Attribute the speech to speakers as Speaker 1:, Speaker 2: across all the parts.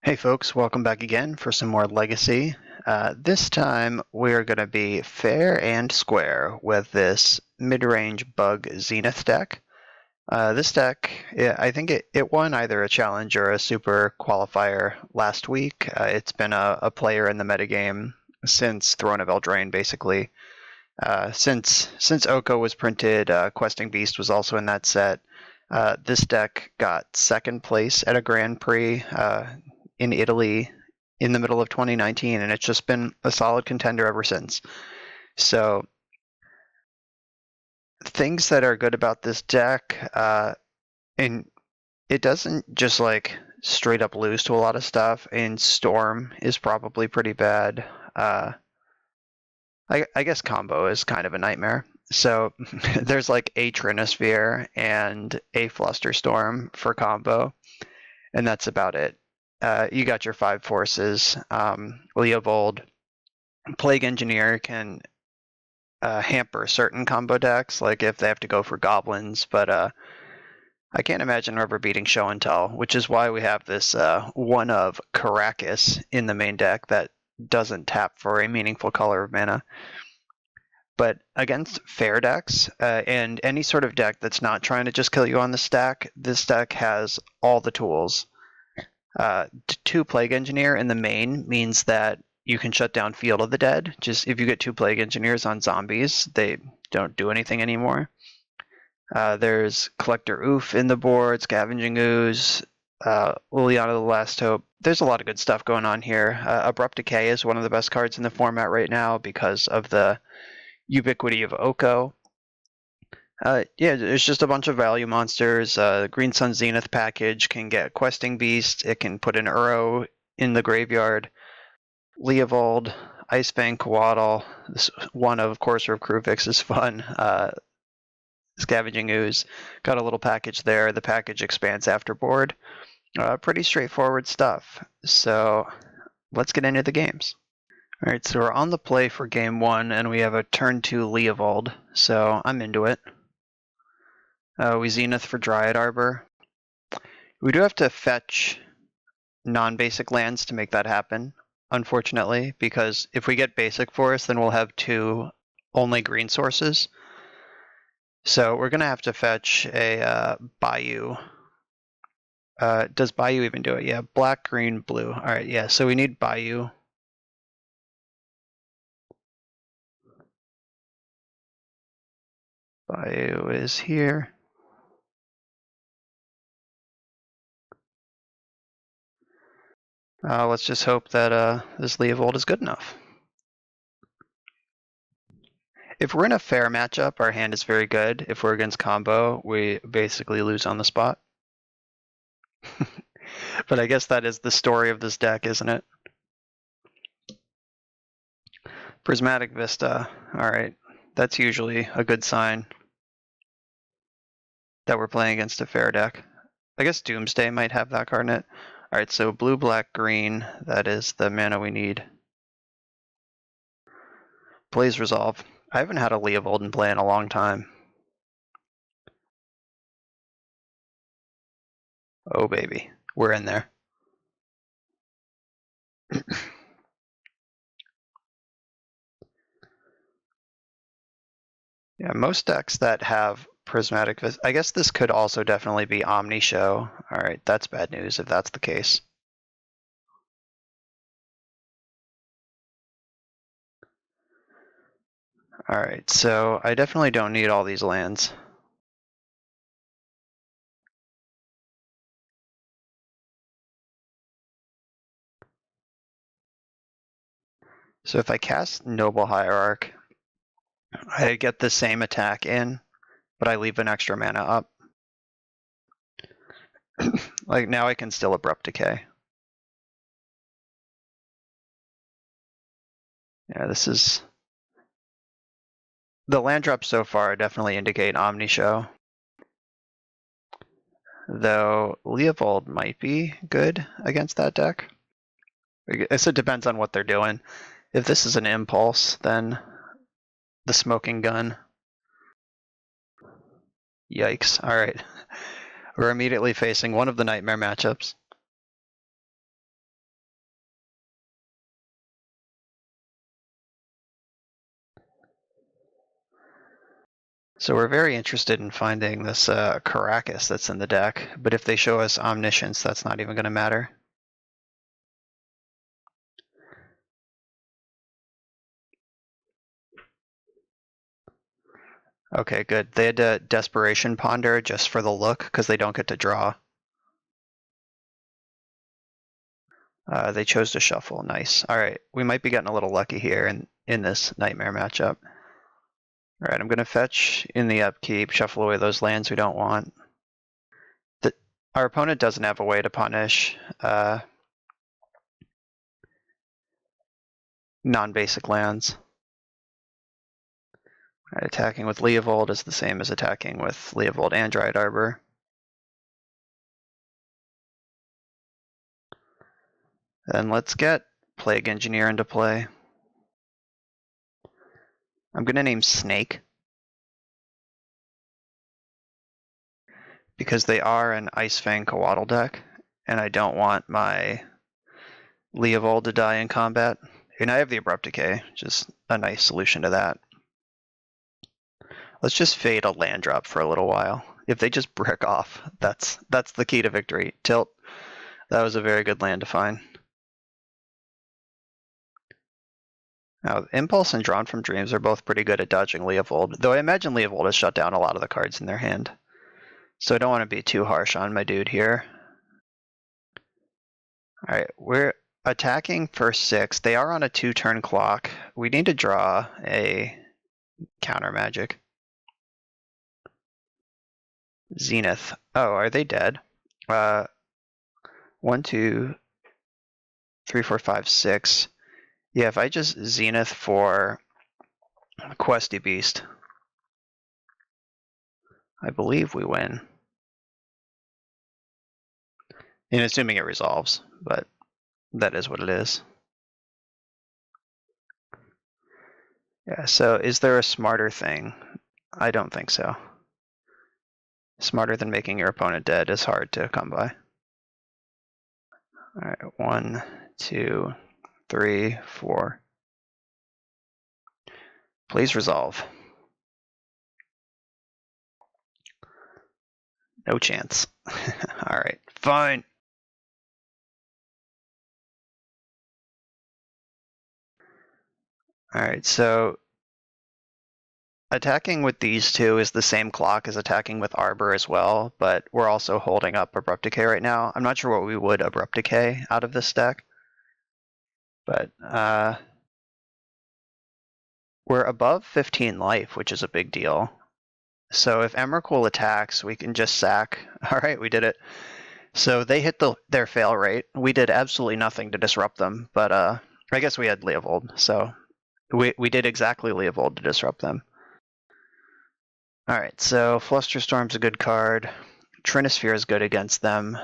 Speaker 1: Hey folks, welcome back again for some more Legacy. This time we're going to be fair and square with this mid-range BUG Zenith deck. This deck, I think it won either a challenge or a super qualifier last week. It's been a player in the metagame since Throne of Eldraine, basically. Since Oko was printed, Questing Beast was also in that set. This deck got second place at a Grand Prix in Italy in the middle of 2019, and it's just been a solid contender ever since. So things that are good about this deck, and it doesn't just like straight up lose to a lot of stuff, and Storm is probably pretty bad. I guess combo is kind of a nightmare. So there's like a Trinosphere and a Flusterstorm for combo, and that's about it. You got your 5 forces. Leovold, Plague Engineer can hamper certain combo decks, like if they have to go for goblins, but I can't imagine ever beating Show and Tell, which is why we have this one of Caracas in the main deck that doesn't tap for a meaningful color of mana. But against fair decks, and any sort of deck that's not trying to just kill you on the stack, this deck has all the tools. 2 Plague Engineer in the main means that you can shut down Field of the Dead. Just if you get 2 Plague Engineers on zombies, they don't do anything anymore. There's Collector Oof in the board, Scavenging Ooze, Liliana the Last Hope. There's a lot of good stuff going on here. Abrupt Decay is one of the best cards in the format right now because of the ubiquity of Oko. Yeah, it's just a bunch of value monsters. Green Sun Zenith package can get Questing Beast. It can put an Uro in the graveyard. Leovold, Icefang, Coatl. This one of Courser of Kruvix is fun. Scavenging Ooze. Got a little package there. The package expands after board. Pretty straightforward stuff. So let's get into the games. Alright, so we're on the play for game 1, and we have a turn 2 Leovold, so I'm into it. We Zenith for Dryad Arbor. We do have to fetch non-basic lands to make that happen, unfortunately, because if we get basic forest, then we'll have 2 only green sources. So we're going to have to fetch a Bayou. Does Bayou even do it? Yeah, black, green, blue. Alright, yeah, so we need Bayou. Bayou is here. Let's just hope that this Leovold is good enough. If we're in a fair matchup, our hand is very good. If we're against combo, we basically lose on the spot. But I guess that is the story of this deck, isn't it? Prismatic Vista. Alright, that's usually a good sign that we're playing against a fair deck. I guess Doomsday might have that card in it. Alright, so blue, black, green. That is the mana we need. Plays Resolve. I haven't had a Leovold in play in a long time. Oh baby, we're in there. Yeah, most decks that have Prismatic Vista, I guess this could also definitely be Omni Show. Alright, that's bad news if that's the case. Alright, so I definitely don't need all these lands. So if I cast Noble Hierarch, I get the same attack in, but I leave an extra mana up. Like now I can still Abrupt Decay. Yeah, this is... The land drops so far definitely indicate Omni Show. Though Leovold might be good against that deck. I guess it depends on what they're doing. If this is an Impulse, then the Smoking Gun. Yikes. Alright. We're immediately facing one of the nightmare matchups. So we're very interested in finding this Caracas that's in the deck, but if they show us Omniscience, that's not even going to matter. Okay, good. They had to Desperation Ponder just for the look, because they don't get to draw. They chose to shuffle. Nice. All right, we might be getting a little lucky here in this Nightmare matchup. All right, I'm going to fetch in the upkeep, shuffle away those lands we don't want. Our opponent doesn't have a way to punish non-basic lands. Right, attacking with Leovold is the same as attacking with Leovold and Dryad Arbor. Then let's get Plague Engineer into play. I'm going to name Snake, because they are an Ice Fang Coatl deck, and I don't want my Leovold to die in combat. And I have the Abrupt Decay, which is a nice solution to that. Let's just fade a land drop for a little while. If they just brick off, that's the key to victory. Tilt. That was a very good land to find. Now, Impulse and Drawn from Dreams are both pretty good at dodging Leovold, though I imagine Leovold has shut down a lot of the cards in their hand. So I don't want to be too harsh on my dude here. Alright, we're attacking for 6. They are on a 2-turn clock. We need to draw a counter magic. Zenith. Oh, are they dead? 1, 2, 3, 4, 5, 6. Yeah, if I just Zenith for Questy Beast, I believe we win. And assuming it resolves, but that is what it is. Yeah, so is there a smarter thing? I don't think so. Smarter than making your opponent dead is hard to come by. Alright, 1, 2, 3, 4. Please resolve. No chance. Alright, fine. Alright, so attacking with these two is the same clock as attacking with Arbor as well, but we're also holding up Abrupt Decay right now. I'm not sure what we would Abrupt Decay out of this deck, but we're above 15 life, which is a big deal. So if Emrakul attacks, we can just sack. Alright, we did it. So they hit their fail rate. We did absolutely nothing to disrupt them, but I guess we had Leovold, so we did exactly Leovold to disrupt them. Alright, so Flusterstorm's a good card. Trinisphere is good against them,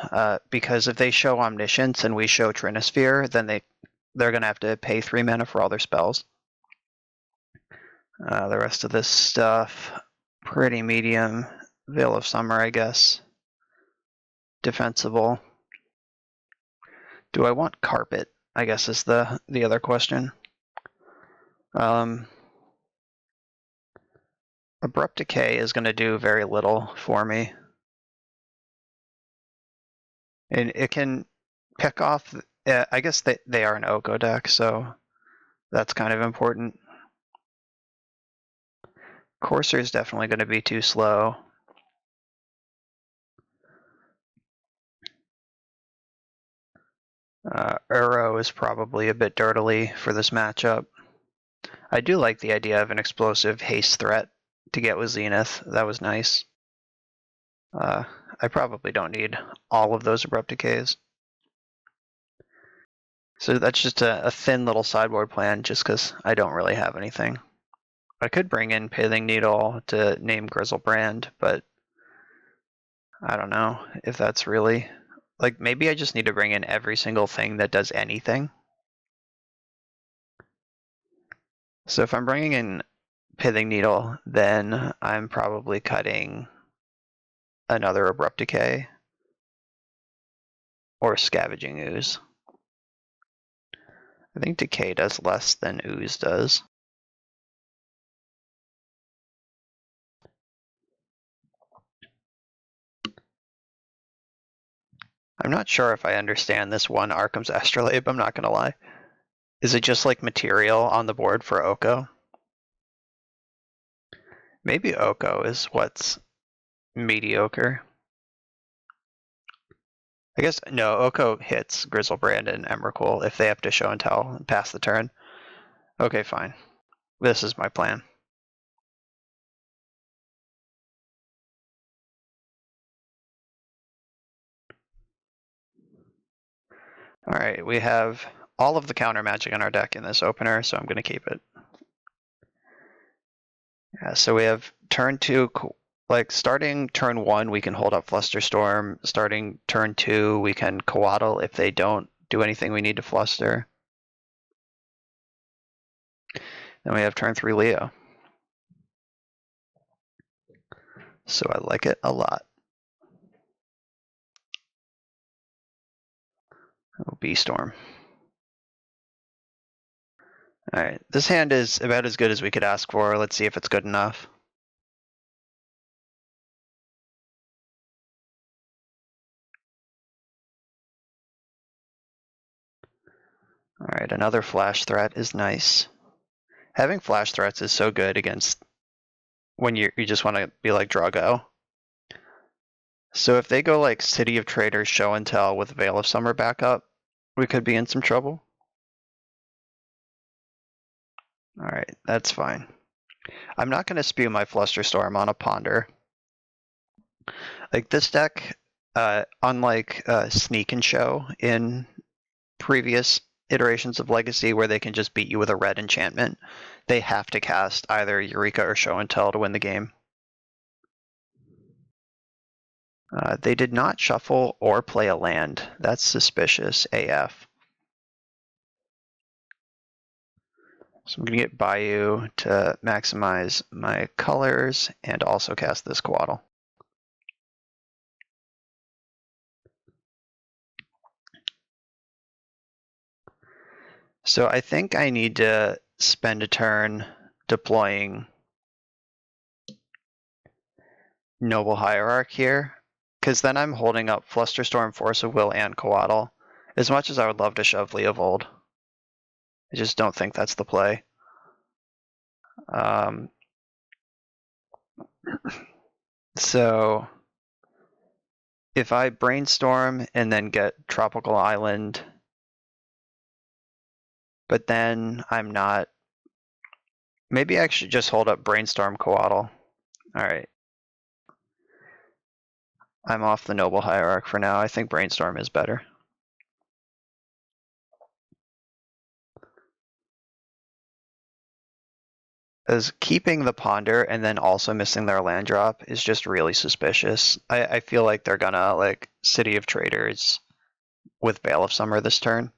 Speaker 1: because if they show Omniscience and we show Trinisphere, then they're going to have to pay 3 mana for all their spells. The rest of this stuff, pretty medium. Veil of Summer, I guess. Defensible. Do I want Carpet? I guess is the other question. Abrupt Decay is going to do very little for me. And it can pick off, I guess they are an Oko deck, so that's kind of important. Courser is definitely going to be too slow. Uro is probably a bit dirtily for this matchup. I do like the idea of an explosive haste threat to get with Zenith. That was nice. I probably don't need all of those Abrupt Decays. So that's just a thin little sideboard plan just because I don't really have anything. I could bring in Pithing Needle to name Grizzlebrand, but I don't know if that's really... Like, maybe I just need to bring in every single thing that does anything. So if I'm bringing in Pithing Needle, then I'm probably cutting another Abrupt Decay or Scavenging Ooze. I think Decay does less than Ooze does. I'm not sure if I understand this one Arkham's Astrolabe, I'm not gonna lie. Is it just like material on the board for Oko? Maybe Oko is what's mediocre. I guess, no, Oko hits Grizzlebrand and Emrakul if they have to show and tell and pass the turn. Okay, fine. This is my plan. Alright, we have all of the counter magic in our deck in this opener, so I'm going to keep it. Yeah, so we have turn 2, like starting turn 1, we can hold up Flusterstorm. Starting turn 2, we can Coatl if they don't do anything we need to fluster. Then we have turn 3 Leo. So I like it a lot. Oh, B-Storm. Alright, this hand is about as good as we could ask for. Let's see if it's good enough. Alright, another flash threat is nice. Having flash threats is so good against when you just want to be like Drago. So if they go like City of Traders Show and Tell with Veil of Summer backup, we could be in some trouble. Alright, that's fine. I'm not going to spew my Flusterstorm on a Ponder. Like this deck, unlike Sneak and Show in previous iterations of Legacy where they can just beat you with a red enchantment, they have to cast either Eureka or Show and Tell to win the game. They did not shuffle or play a land. That's suspicious AF. So I'm going to get Bayou to maximize my colors and also cast this Coatl. So I think I need to spend a turn deploying Noble Hierarch here, because then I'm holding up Flusterstorm, Force of Will, and Coatl. As much as I would love to shove Leovold, I just don't think that's the play. So if I Brainstorm and then get Tropical Island, but then I'm not, maybe I should just hold up Brainstorm Coatl. Alright. I'm off the Noble Hierarch for now. I think Brainstorm is better. As keeping the Ponder and then also missing their land drop is just really suspicious. I feel like they're gonna like City of Traders with Veil of Summer this turn.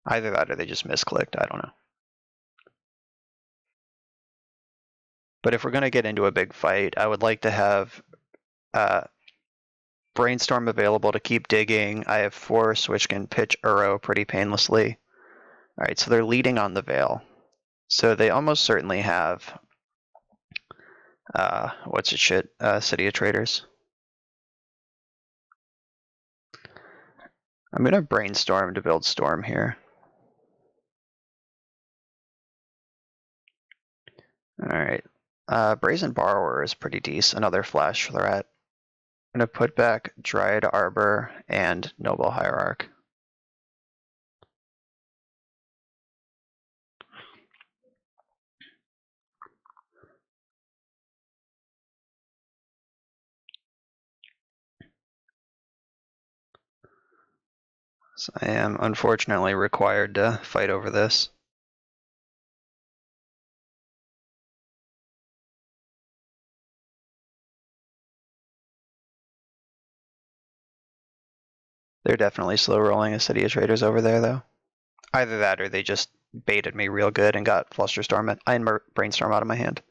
Speaker 1: Either that or they just misclicked, I don't know. But if we're gonna get into a big fight, I would like to have Brainstorm available to keep digging. I have Force, which can pitch Uro pretty painlessly. Alright, so they're leading on the Veil. So they almost certainly have City of Traders. I'm gonna Brainstorm to build Storm here. Alright. Brazen Borrower is pretty decent, another flash threat. I'm gonna put back Dryad Arbor and Noble Hierarch. So I am unfortunately required to fight over this. They're definitely slow rolling a City of Traders over there, though. Either that or they just baited me real good and got Flusterstorm and Brainstorm out of my hand.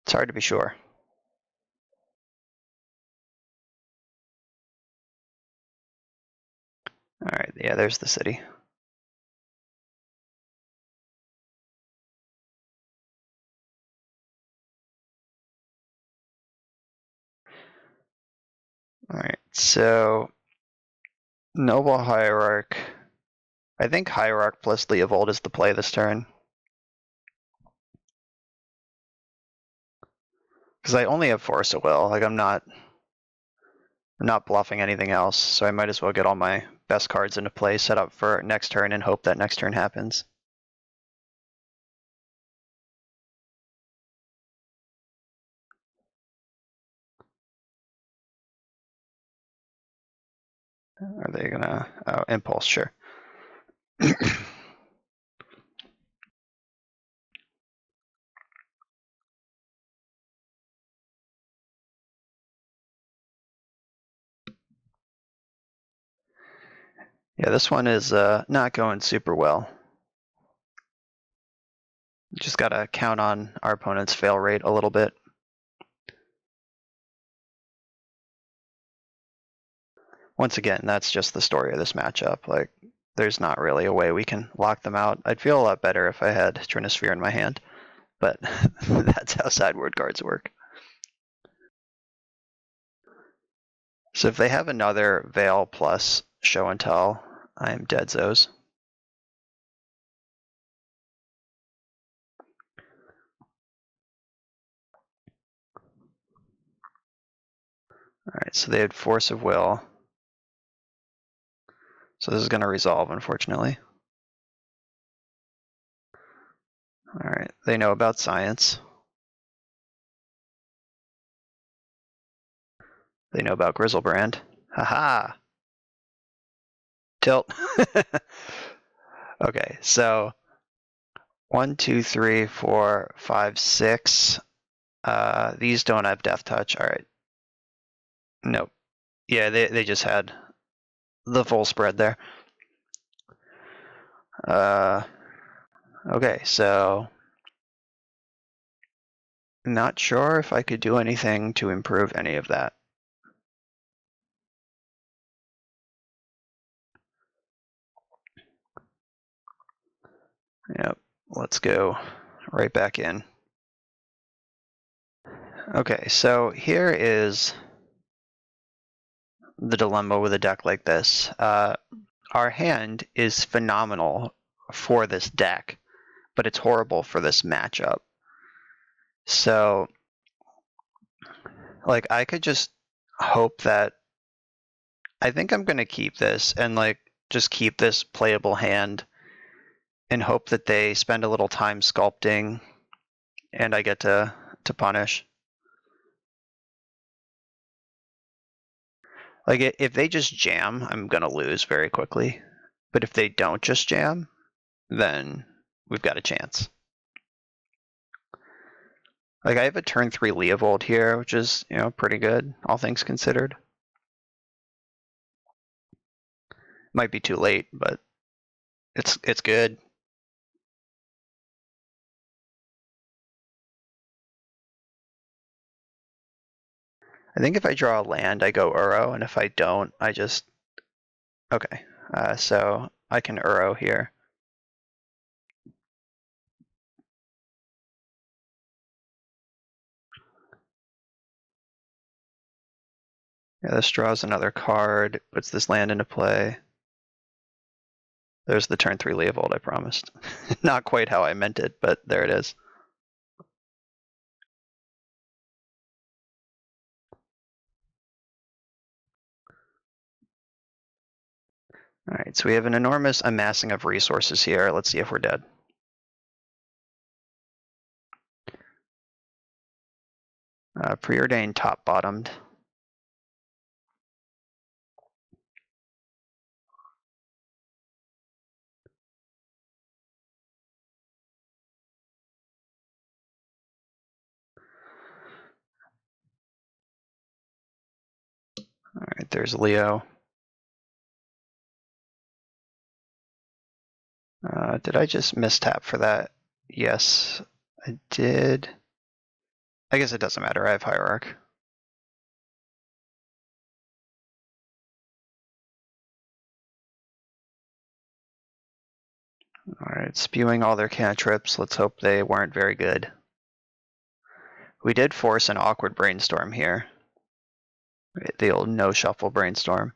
Speaker 1: It's hard to be sure. Alright, yeah, there's the city. Alright, so Noble Hierarch. I think Hierarch plus Leovold is the play this turn. Because I only have Force of Will. Like I'm not bluffing anything else, so I might as well get all my best cards into play, set up for next turn, and hope that next turn happens. Are they gonna... Oh, Impulse, sure. Yeah, this one is not going super well. Just gotta count on our opponent's fail rate a little bit. Once again, that's just the story of this matchup. Like, there's not really a way we can lock them out. I'd feel a lot better if I had Trinisphere in my hand, but that's how sideboard cards work. So if they have another Veil plus Show and Tell, I'm dead Zos. Alright, so they had Force of Will. So this is going to resolve, unfortunately. Alright, they know about science. They know about Grizzlebrand. Haha! Tilt. Okay, so 1, 2, 3, 4, 5, 6. These don't have Death Touch. Alright. Nope. Yeah, they just had the full spread there. Okay, so not sure if I could do anything to improve any of that. Yep, let's go right back in. Okay, so here is the dilemma with a deck like this. Our hand is phenomenal for this deck, but it's horrible for this matchup. So, like, I could just hope that... I think I'm going to keep this and, like, just keep this playable hand and hope that they spend a little time sculpting and I get to punish. Like, if they just jam, I'm going to lose very quickly. But if they don't just jam, then we've got a chance. Like, I have a turn 3 Leovold here, which is, you know, pretty good, all things considered. Might be too late, but it's good. I think if I draw a land, I go Uro, and if I don't, I just... Okay, so I can Uro here. Yeah, this draws another card, puts this land into play. There's the turn 3 Leovold I promised. Not quite how I meant it, but there it is. Alright, so we have an enormous amassing of resources here. Let's see if we're dead. Preordained top bottomed. Alright, there's Leo. Did I just mistap for that? Yes, I did. I guess it doesn't matter. I have Hierarch. Alright, spewing all their cantrips. Let's hope they weren't very good. We did force an awkward brainstorm here. The old no shuffle brainstorm.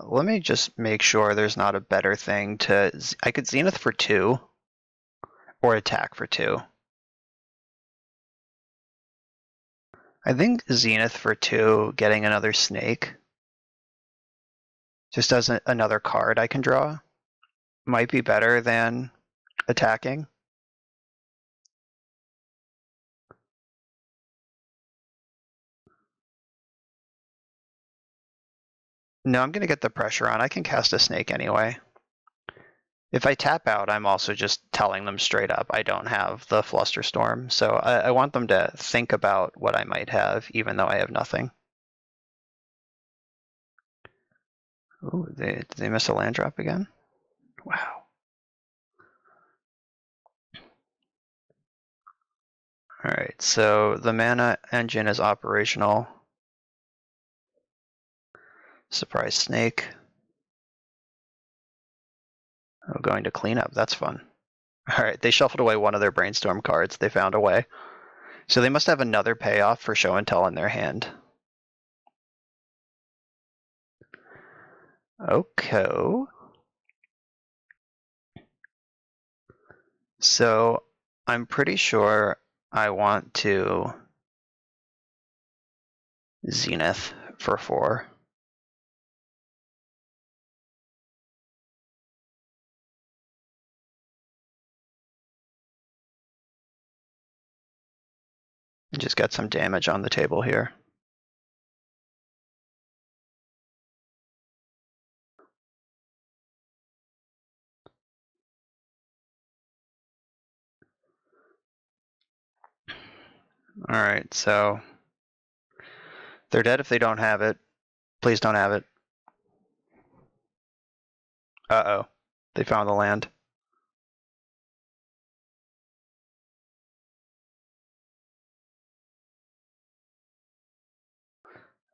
Speaker 1: Let me just make sure there's not a better thing to. I could Zenith for 2 or attack for 2. I think Zenith for 2, getting another snake, just as another card I can draw, might be better than attacking. No, I'm going to get the pressure on. I can cast a snake anyway. If I tap out, I'm also just telling them straight up I don't have the Flusterstorm. So I want them to think about what I might have, even though I have nothing. Ooh, did they miss a land drop again? Wow. All right, so the mana engine is operational. Surprise snake. Oh, going to cleanup. That's fun. All right, they shuffled away one of their brainstorm cards. They found a way. So they must have another payoff for show and tell in their hand. Oko. So I'm pretty sure I want to Zenith for 4. And just get some damage on the table here. All right, so they're dead if they don't have it. Please don't have it. Uh-oh. They found the land.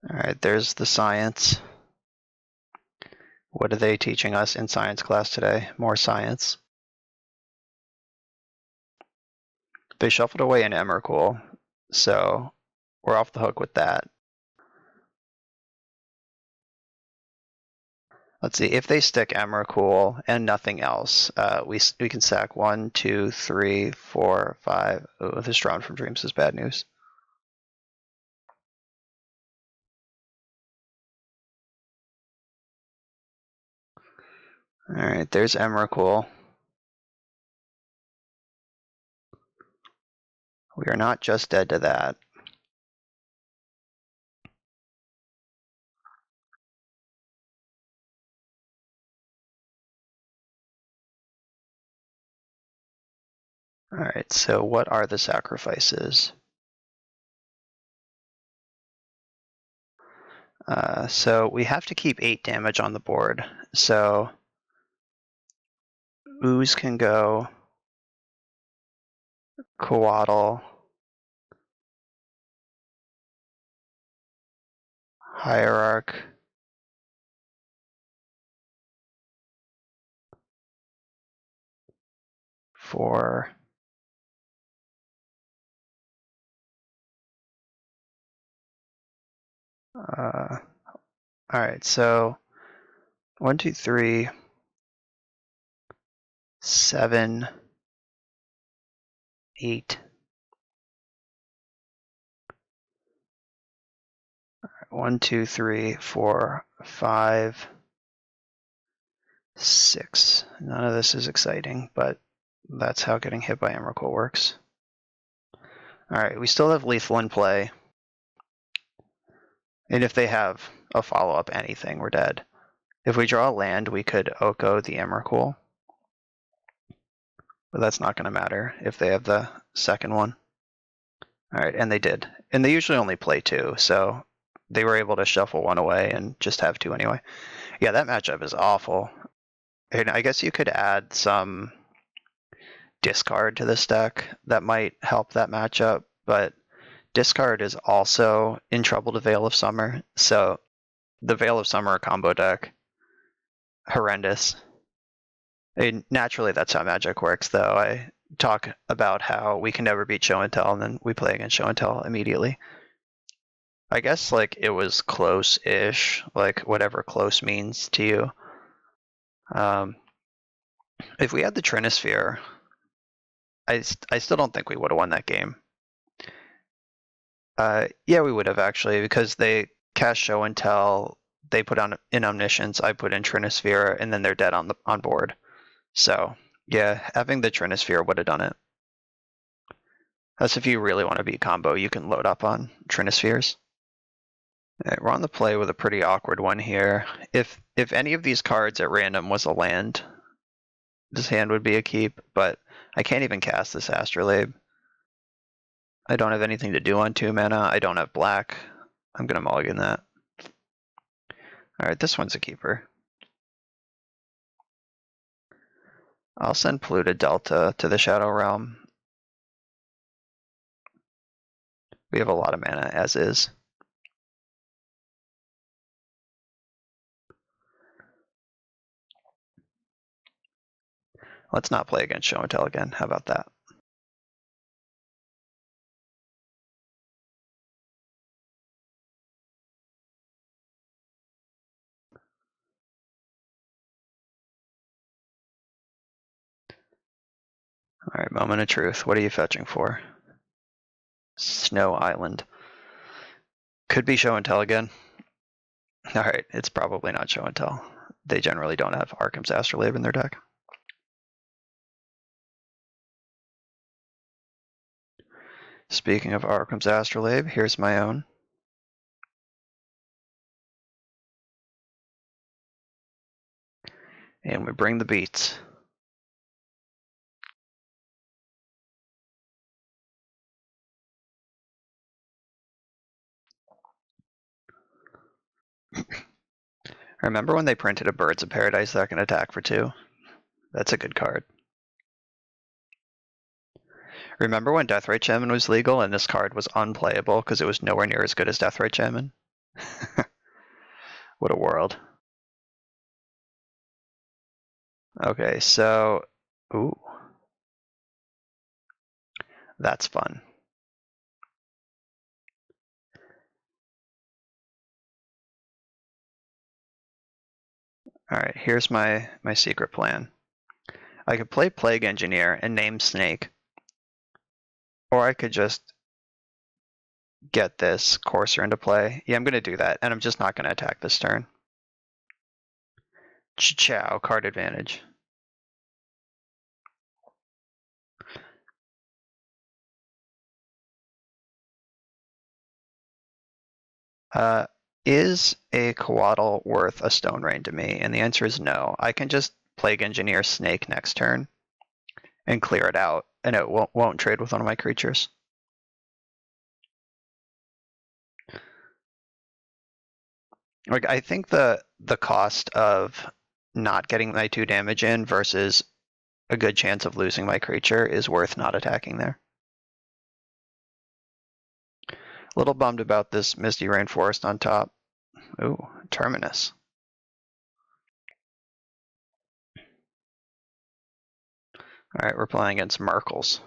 Speaker 1: All right, there's the science. What are they teaching us in science class today? More science. They shuffled away an Emrakul, so we're off the hook with that. Let's see, if they stick Emrakul and nothing else, we can sack 1, 2, 3, 4, 5. Oh, this Drawn from Dreams is bad news. All right, there's Emrakul. We are not just dead to that. All right, so what are the sacrifices? So we have to keep 8 damage on the board. So Ooze can go, Coatl, Hierarch, for all right, so 1, 2, 3, 7, 8. 1, 2, 3, 4, 5, 6. None of this is exciting, but that's how getting hit by Emrakul works. All right, we still have lethal in play. And if they have a follow-up anything, we're dead. If we draw a land, we could Oko the Emrakul. But that's not going to matter if they have the second one. All right, and they did. And they usually only play 2, so they were able to shuffle 1 away and just have 2 anyway. Yeah, that matchup is awful. And I guess you could add some discard to this deck that might help that matchup, but discard is also in trouble to Veil of Summer, so the Veil of Summer combo deck, horrendous. Naturally, that's how Magic works, though. I talk about how we can never beat Show and Tell, and then we play against Show and Tell immediately. I guess like it was close-ish, like whatever close means to you. If we had the Trinisphere, I still don't think we would have won that game. Yeah, we would have actually, because they cast Show and Tell, they put on in Omniscience, I put in Trinisphere, and then they're dead on board. So yeah, having the Trinisphere would have done it. That's if you really want to beat combo, you can load up on Trinispheres. Right, we're on the play with a pretty awkward one here. If any of these cards at random was a land, this hand would be a keep, but I can't even cast this Astrolabe. I don't have anything to do on 2 mana. I don't have black. I'm gonna mulligan that. Alright, this one's a keeper. I'll send Polluted Delta to the Shadow Realm. We have a lot of mana as is. Let's not play against Show and Tell again. How about that? Alright, Moment of Truth. What are you fetching for? Snow Island. Could be Show and Tell again. Alright, it's probably not Show and Tell. They generally don't have Arkham's Astrolabe in their deck. Speaking of Arkham's Astrolabe, here's my own. And we bring the beats. Remember when they printed a Birds of Paradise that can attack for 2? That's a good card. Remember when Deathrite Shaman was legal and this card was unplayable because it was nowhere near as good as Deathrite Shaman? What a world. Okay, so... Ooh. That's fun. Alright, here's my secret plan. I could play Plague Engineer and name Snake. Or I could just get this Courser into play. Yeah, I'm going to do that, and I'm just not going to attack this turn. Chow, card advantage. Is a Coatl worth a Stone Rain to me? And the answer is no. I can just Plague Engineer Snake next turn and clear it out, and it won't trade with one of my creatures. Like, I think the cost of not getting my 2 damage in versus a good chance of losing my creature is worth not attacking there. A little bummed about this Misty Rainforest on top. Ooh, Terminus. Alright, we're playing against Merkles.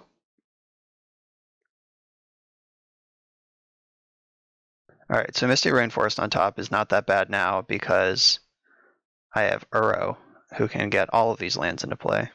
Speaker 1: Alright, so Misty Rainforest on top is not that bad now because I have Uro, who can get all of these lands into play.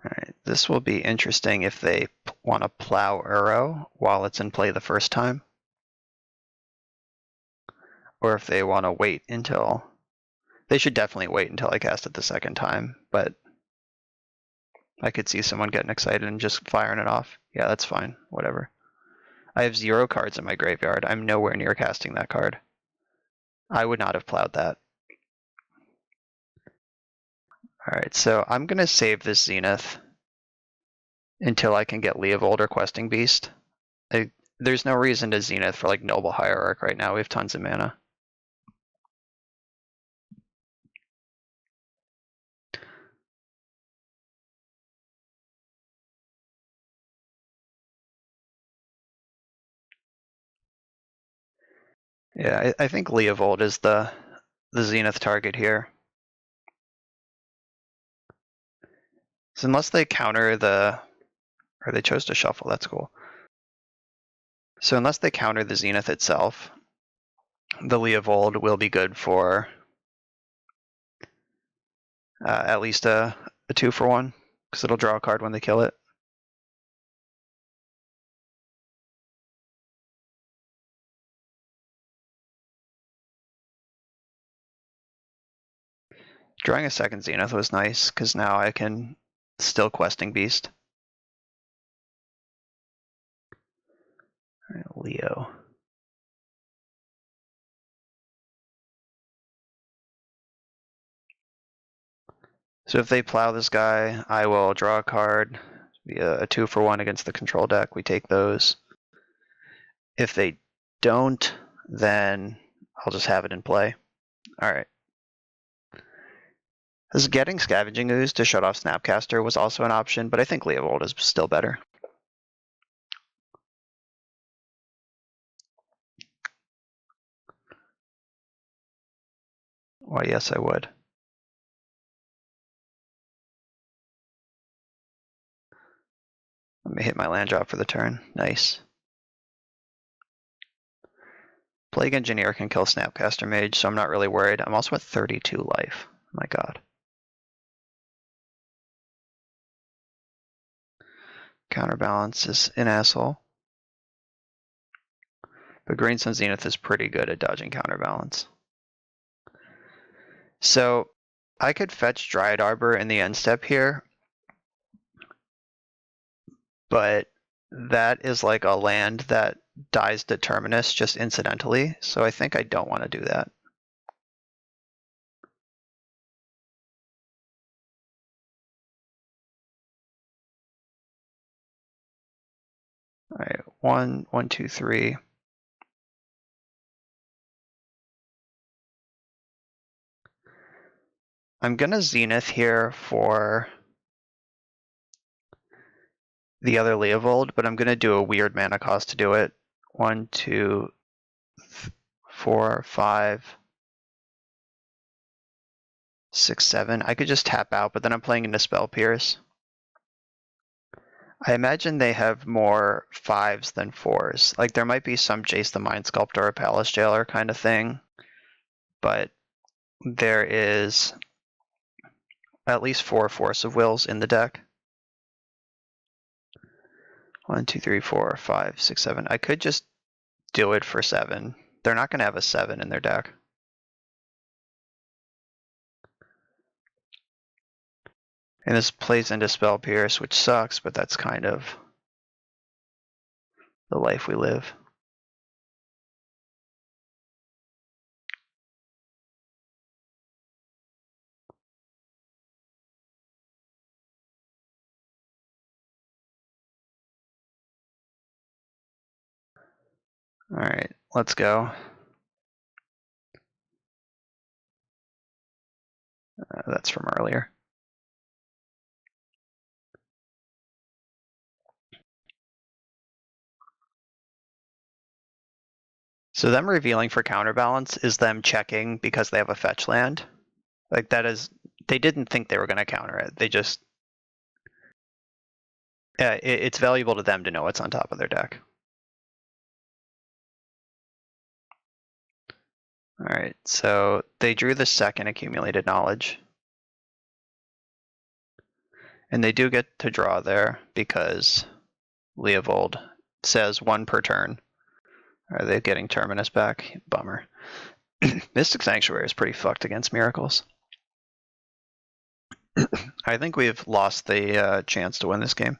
Speaker 1: Alright, this will be interesting if they want to plow Uro while it's in play the first time. Or if they want to wait until... They should definitely wait until I cast it the second time, but I could see someone getting excited and just firing it off. Yeah, that's fine. Whatever. I have 0 cards in my graveyard. I'm nowhere near casting that card. I would not have plowed that. Alright, so I'm going to save this Zenith until I can get Leovold or Questing Beast. there's no reason to Zenith for like Noble Hierarch right now. We have tons of mana. Yeah, I think Leovold is the Zenith target here. So unless they counter or they chose to shuffle, that's cool. So unless they counter the Zenith itself, the Leovold will be good for at least a 2-for-1, because it'll draw a card when they kill it. Drawing a second Zenith was nice, because now I can still Questing Beast. All right, Leo. So if they plow this guy, I will draw a card. Be a 2-for-1 against the control deck. We take those. If they don't, then I'll just have it in play. All right. This getting Scavenging Ooze to shut off Snapcaster was also an option, but I think Leovold is still better. Why, yes, I would. Let me hit my land drop for the turn. Nice. Plague Engineer can kill Snapcaster Mage, so I'm not really worried. I'm also at 32 life. My god. Counterbalance is an asshole. But Greenstone Zenith is pretty good at dodging counterbalance. So I could fetch Dryad Arbor in the end step here, but that is like a land that dies to Terminus just incidentally, so I think I don't want to do that. All right, 1, 1, 2, 3. I'm gonna Zenith here for the other Leovold, but I'm gonna do a weird mana cost to do it. 1, 2, 4, 5, 6, 7. I could just tap out, but then I'm playing into Spell Pierce. I imagine they have more 5s than 4s. Like there might be some Jace the Mind Sculptor or Palace Jailer kind of thing, but there is at least 4 Force of Wills in the deck. 1, 2, 3, 4, 5, 6, 7. I could just do it for 7. They're not going to have a 7 in their deck. And this plays into Spell Pierce, which sucks, but that's kind of the life we live. All right, let's go. That's from earlier. So them revealing for counterbalance is them checking because they have a fetch land. Like that is, they didn't think they were going to counter it. They just, it's valuable to them to know what's on top of their deck. All right, so they drew the second accumulated knowledge. And they do get to draw there because Leovold says 1 per turn. Are they getting Terminus back? Bummer. Mystic Sanctuary is pretty fucked against Miracles. I think we've lost the chance to win this game.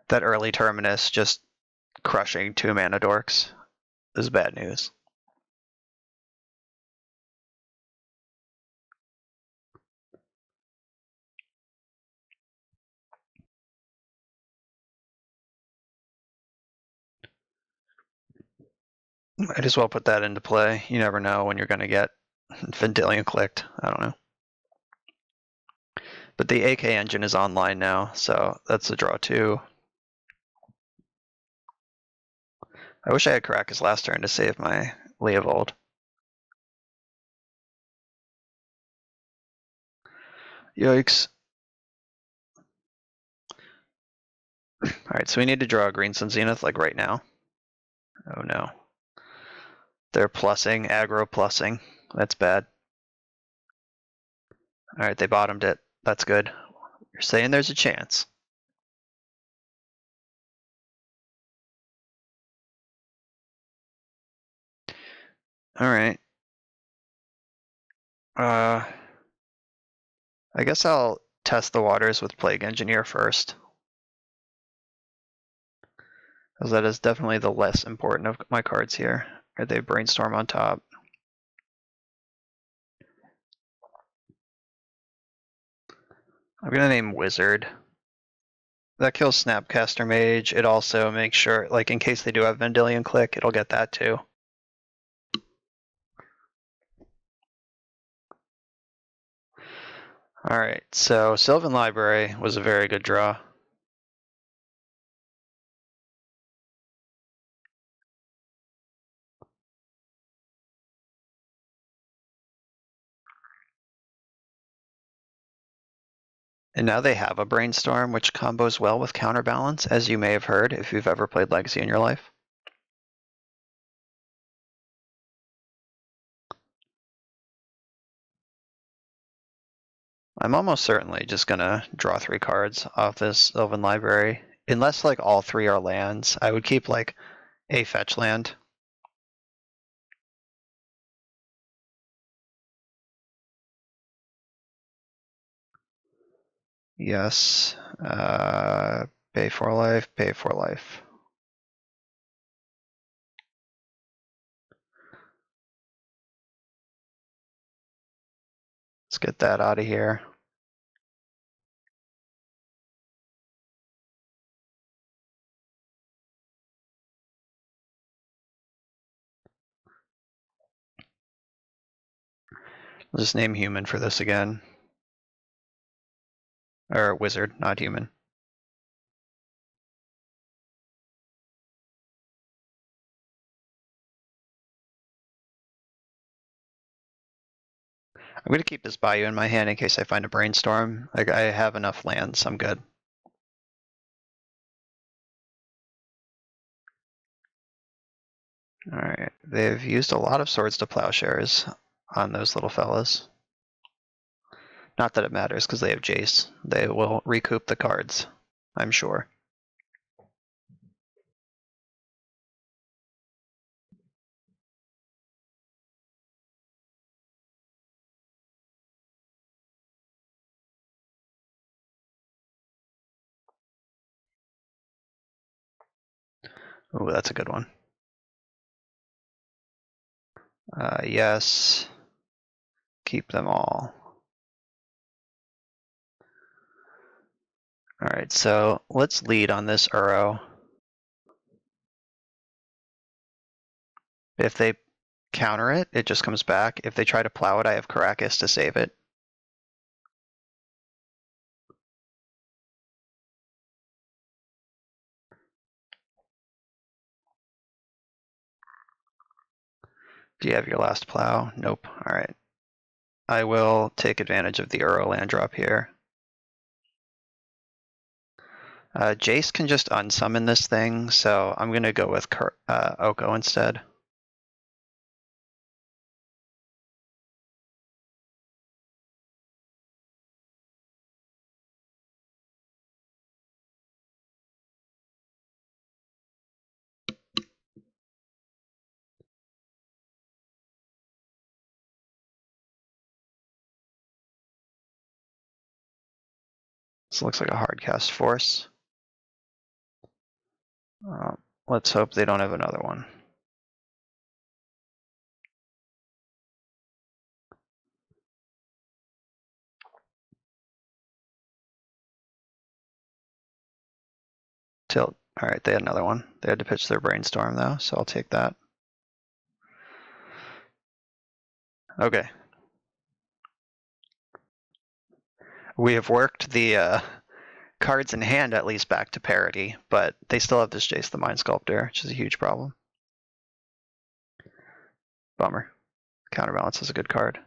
Speaker 1: That early Terminus just crushing 2 mana dorks is bad news. Might as well put that into play. You never know when you're going to get Vendilion clicked. I don't know. But the AK engine is online now, so that's a draw too. I wish I had Caracas last turn to save my Leovold. Yikes. Alright, so we need to draw a Green Sun Zenith like right now. Oh no. They're plussing, aggro plussing. That's bad. Alright, they bottomed it. That's good. You're saying there's a chance. Alright. I guess I'll test the waters with Plague Engineer first. Because that is definitely the less important of my cards here. Or they Brainstorm on top. I'm gonna name Wizard. That kills Snapcaster Mage. It also makes sure, like in case they do have Vendilion click, it'll get that too. Alright, so Sylvan Library was a very good draw. And now they have a Brainstorm, which combos well with Counterbalance, as you may have heard if you've ever played Legacy in your life. I'm almost certainly just gonna draw 3 cards off this Sylvan Library. Unless like all 3 are lands, I would keep like a fetch land. Yes. Pay for life, pay for life. Let's get that out of here. I'll just name human for this again. Or wizard, not human. I'm gonna keep this Bayou in my hand in case I find a Brainstorm. Like I have enough lands, I'm good. Alright, they've used a lot of Swords to Plowshares on those little fellas. Not that it matters, because they have Jace. They will recoup the cards, I'm sure. Ooh, that's a good one. Yes. Keep them all. Alright, so let's lead on this Uro. If they counter it, it just comes back. If they try to plow it, I have Caracas to save it. Do you have your last plow? Nope. Alright. I will take advantage of the Uro land drop here. Jace can just unsummon this thing, so I'm gonna go with Oko instead. This looks like a hard cast force. Let's hope they don't have another one. Tilt. Alright, they had another one. They had to pitch their Brainstorm though, so I'll take that. Okay. We have worked the cards in hand at least back to parity, but they still have this Jace the Mind Sculptor, which is a huge problem. Bummer. Counterbalance is a good card.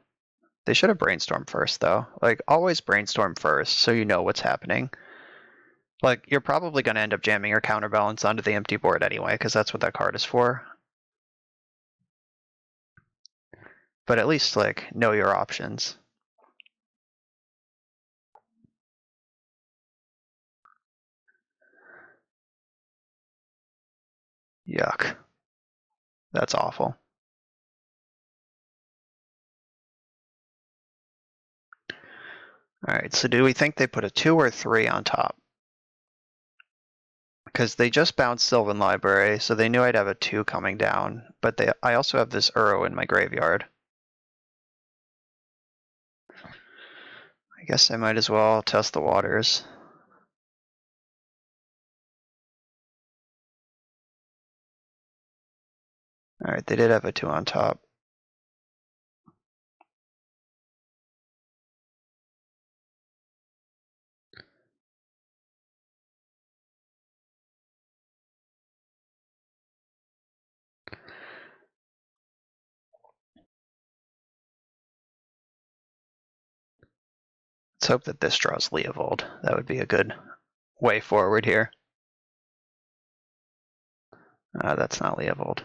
Speaker 1: They should have Brainstorm first, though. Like, always Brainstorm first, so you know what's happening. Like, you're probably going to end up jamming your Counterbalance onto the empty board anyway, because that's what that card is for. But at least, like, know your options. Yuck. That's awful. Alright, so do we think they put a 2 or 3 on top? Because they just bounced Sylvan Library, so they knew I'd have a 2 coming down, but I also have this Uro in my graveyard. I guess I might as well test the waters. Alright, they did have a 2 on top. Let's hope that this draws Leovold. That would be a good way forward here. That's not Leovold.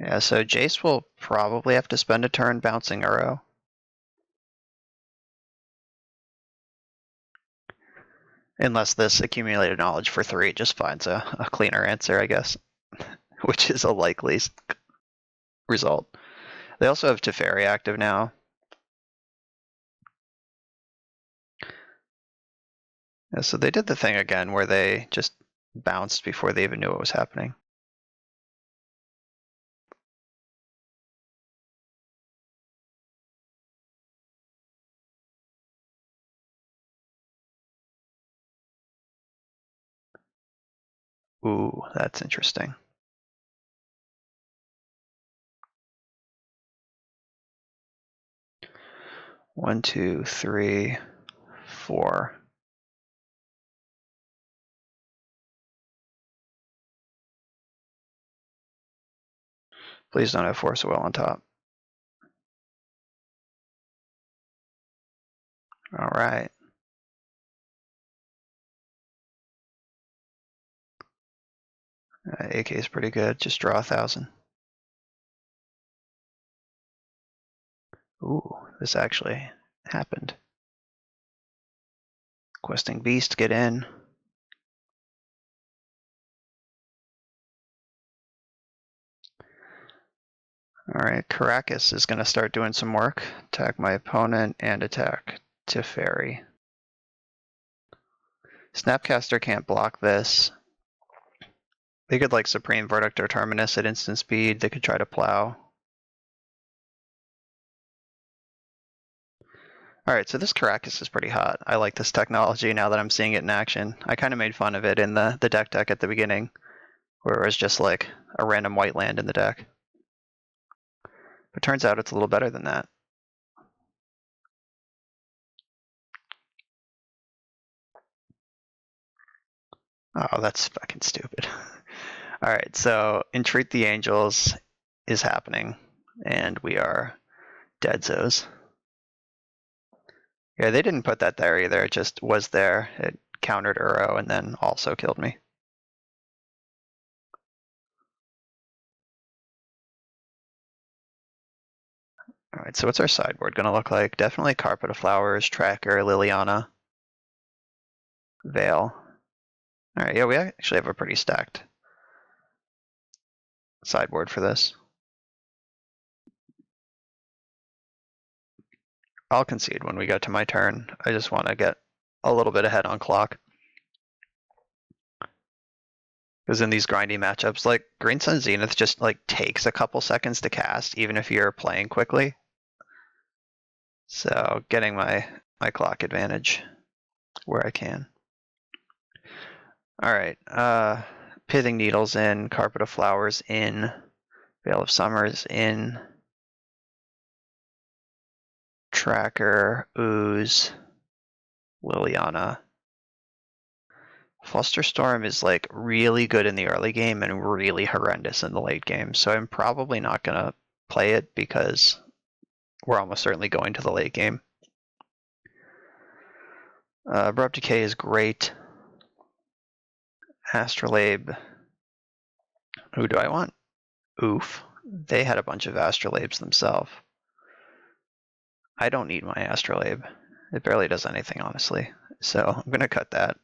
Speaker 1: Yeah, so Jace will probably have to spend a turn bouncing Uro. Unless this accumulated knowledge for 3 just finds a cleaner answer, I guess. Which is a likely result. They also have Teferi active now. Yeah, so they did the thing again where they just bounced before they even knew what was happening. Ooh, that's interesting. One, two, three, four. Please don't have Force of Will on top. All right. AK is pretty good. Just draw 1,000. Ooh, this actually happened. Questing Beast, get in. Alright, Caracas is going to start doing some work. Attack my opponent and attack Teferi. Snapcaster can't block this. They could like Supreme Verdict or Terminus at instant speed. They could try to plow. Alright, so this Caracas is pretty hot. I like this technology now that I'm seeing it in action. I kind of made fun of it in the deck at the beginning, where it was just like a random white land in the deck. But turns out it's a little better than that. Oh, that's fucking stupid. Alright, so Entreat the Angels is happening, and we are deadzos. Yeah, they didn't put that there either, it just was there. It countered Uro and then also killed me. Alright, so what's our sideboard gonna look like? Definitely Carpet of Flowers, Tracker, Liliana, Veil. Alright, yeah, we actually have a pretty stacked sideboard for this. I'll concede when we go to my turn. I just want to get a little bit ahead on clock. Because in these grindy matchups, like Green Sun Zenith just like takes a couple seconds to cast, even if you're playing quickly. So getting my clock advantage where I can. Alright, Pithing Needles in, Carpet of Flowers in, Veil of Summers in, Tracker, Ooze, Liliana. Flusterstorm is like really good in the early game and really horrendous in the late game, so I'm probably not gonna play it because we're almost certainly going to the late game. Abrupt Decay is great. Astrolabe. Who do I want? Oof. They had a bunch of Astrolabes themselves. I don't need my Astrolabe. It barely does anything, honestly. So I'm going to cut that.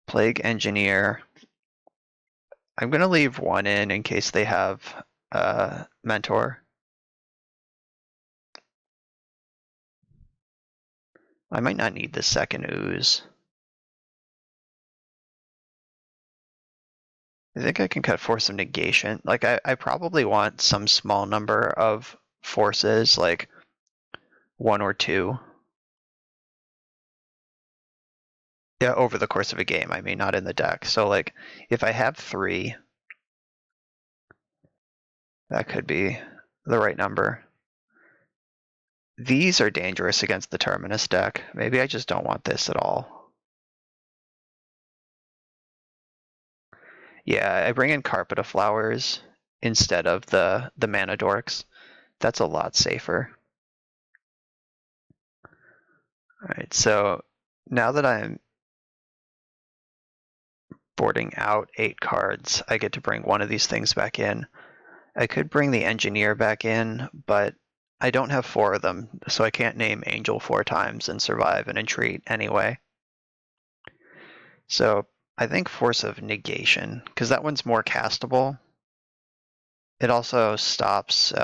Speaker 1: Plague Engineer. I'm going to leave one in case they have Mentor. I might not need the second Ooze. I think I can cut Force of Negation. Like, I probably want some small number of forces, like 1 or 2. Yeah, over the course of a game, I mean, not in the deck. So, like, if I have 3, that could be the right number. These are dangerous against the Terminus deck. Maybe I just don't want this at all. Yeah, I bring in Carpet of Flowers instead of the Mana Dorks. That's a lot safer. Alright, so now that I'm boarding out 8 cards, I get to bring one of these things back in. I could bring the Engineer back in, but I don't have 4 of them, so I can't name Angel 4 times and survive an Entreat anyway. So I think Force of Negation, because that one's more castable. It also stops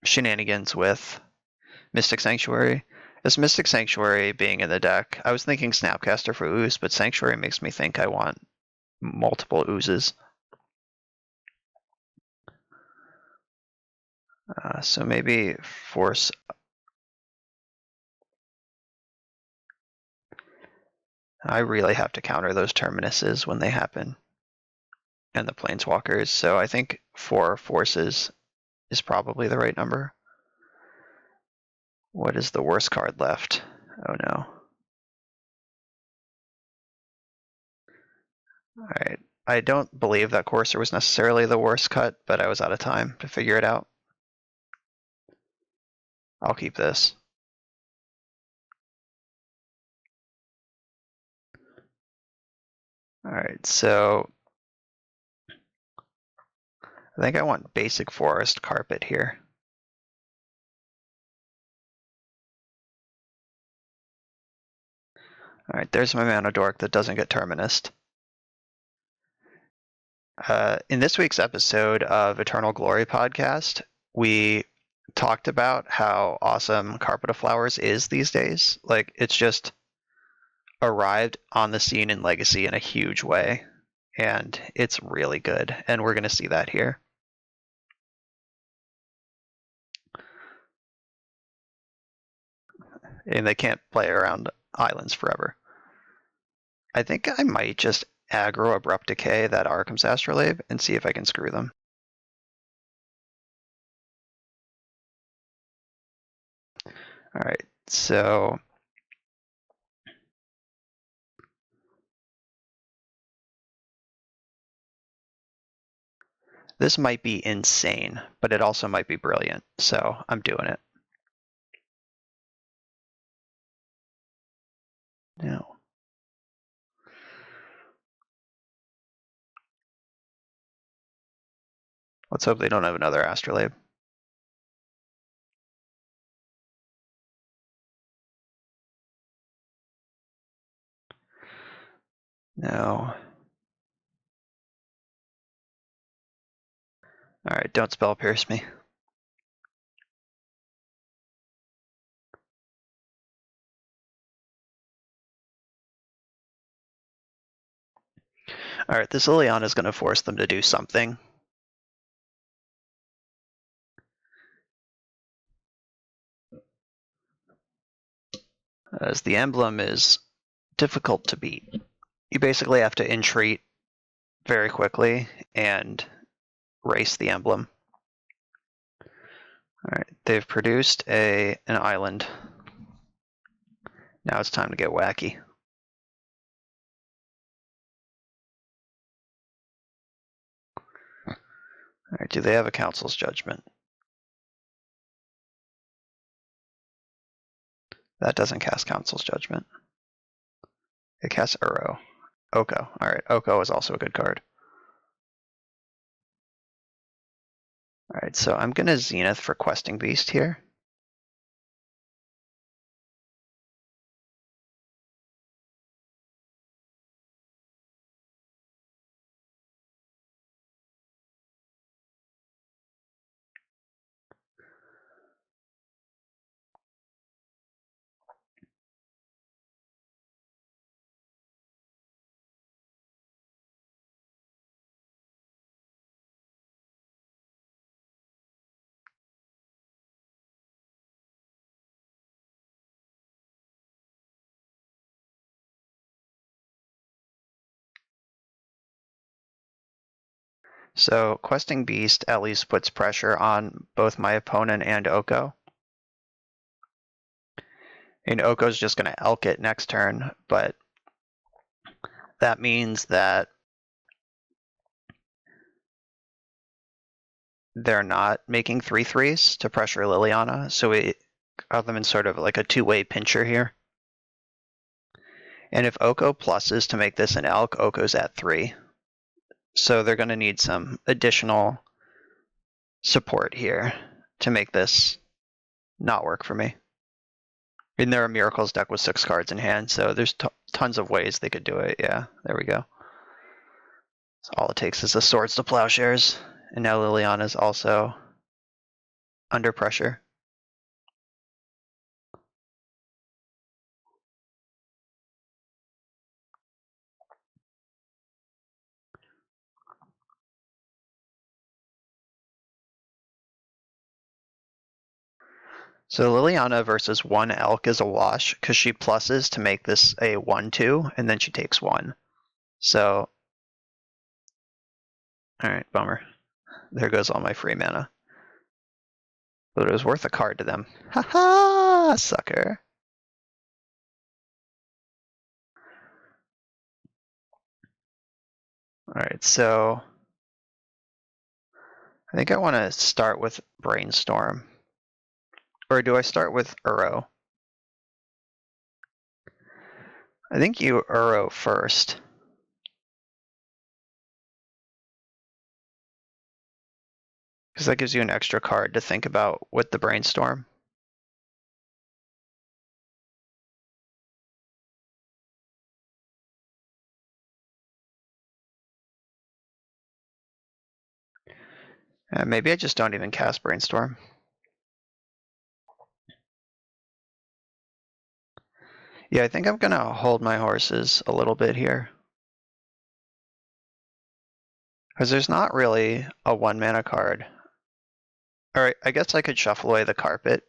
Speaker 1: shenanigans with Mystic Sanctuary. This Mystic Sanctuary being in the deck, I was thinking Snapcaster for Ooze, but Sanctuary makes me think I want multiple Oozes. So maybe Force. I really have to counter those Terminuses when they happen, and the Planeswalkers, so I think 4 forces is probably the right number. What is the worst card left? Oh no. Alright. I don't believe that Courser was necessarily the worst cut, but I was out of time to figure it out. I'll keep this. Alright, so I think I want basic forest carpet here. Alright, there's my mana dork that doesn't get terminused. In this week's episode of Eternal Glory podcast, we talked about how awesome Carpet of Flowers is these days. Like, it's just arrived on the scene in Legacy in a huge way, and it's really good, and we're going to see that here. And they can't play around islands forever. I think I might just aggro Abrupt Decay that Arkham's Astrolabe and see if I can screw them. Alright, so this might be insane, but it also might be brilliant, so I'm doing it. No. Let's hope they don't have another Astrolabe. No. Alright, don't Spell Pierce me. Alright, this Liliana is going to force them to do something. As the emblem is difficult to beat. You basically have to entreat very quickly and race the emblem. All right, they've produced an island. Now it's time to get wacky. All right, do they have a council's judgment? That doesn't cast council's judgment. It casts Oko. All right, Oko is also a good card. All right, so I'm gonna Zenith for Questing Beast here. So Questing Beast at least puts pressure on both my opponent and Oko. And Oko's just going to elk it next turn, but that means that they're not making 3/3s to pressure Liliana, so we have them in sort of like a two-way pincher here. And if Oko pluses to make this an elk, Oko's at 3. So they're going to need some additional support here to make this not work for me. And there are Miracles deck with 6 cards in hand, so there's tons of ways they could do it. Yeah, there we go. So all it takes is the Swords to Plowshares, and now Liliana's also under pressure. So Liliana versus 1 Elk is a wash because she pluses to make this a 1/2, and then she takes 1. So, alright, bummer. There goes all my free mana. But it was worth a card to them. Haha, sucker. Alright, so I think I want to start with Brainstorm. Or do I start with Uro? I think you Uro first. Because that gives you an extra card to think about with the Brainstorm. Maybe I just don't even cast Brainstorm. Yeah, I think I'm going to hold my horses a little bit here. Because there's not really a 1-mana card. Alright, I guess I could shuffle away the carpet,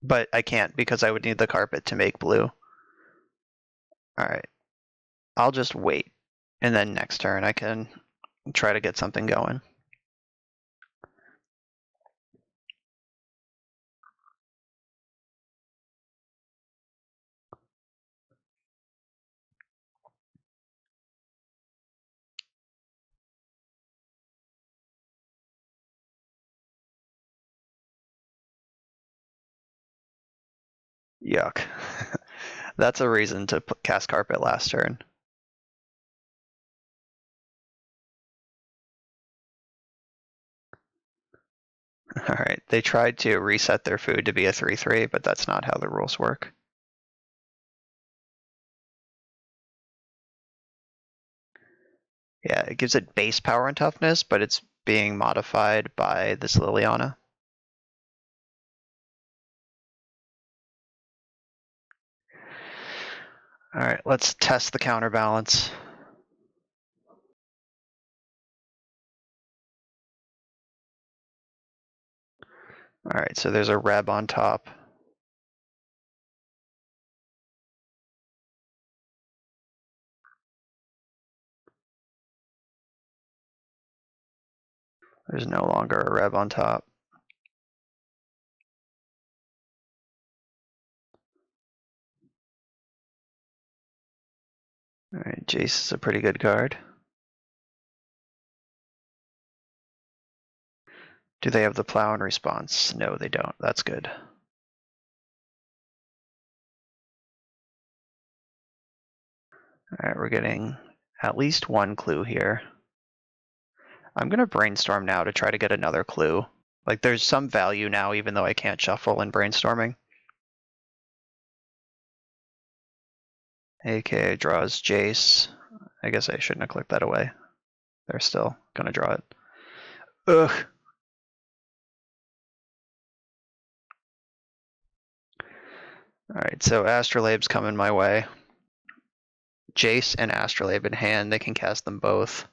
Speaker 1: but I can't because I would need the carpet to make blue. Alright, I'll just wait, and then next turn I can try to get something going. Yuck. That's a reason to cast carpet last turn. Alright, they tried to reset their food to be a 3/3, but that's not how the rules work. Yeah, it gives it base power and toughness, but it's being modified by this Liliana. Alright, let's test the counterbalance. Alright, so there's a Reb on top. There's no longer a Reb on top. Alright, Jace is a pretty good card. Do they have the plow in response? No, they don't. That's good. Alright, we're getting at least one clue here. I'm gonna brainstorm now to try to get another clue. Like, there's some value now, even though I can't shuffle in brainstorming. AK draws Jace. I guess I shouldn't have clicked that away. They're still gonna draw it. Ugh. Alright, so Astrolabe's coming my way. Jace and Astrolabe in hand, they can cast them both.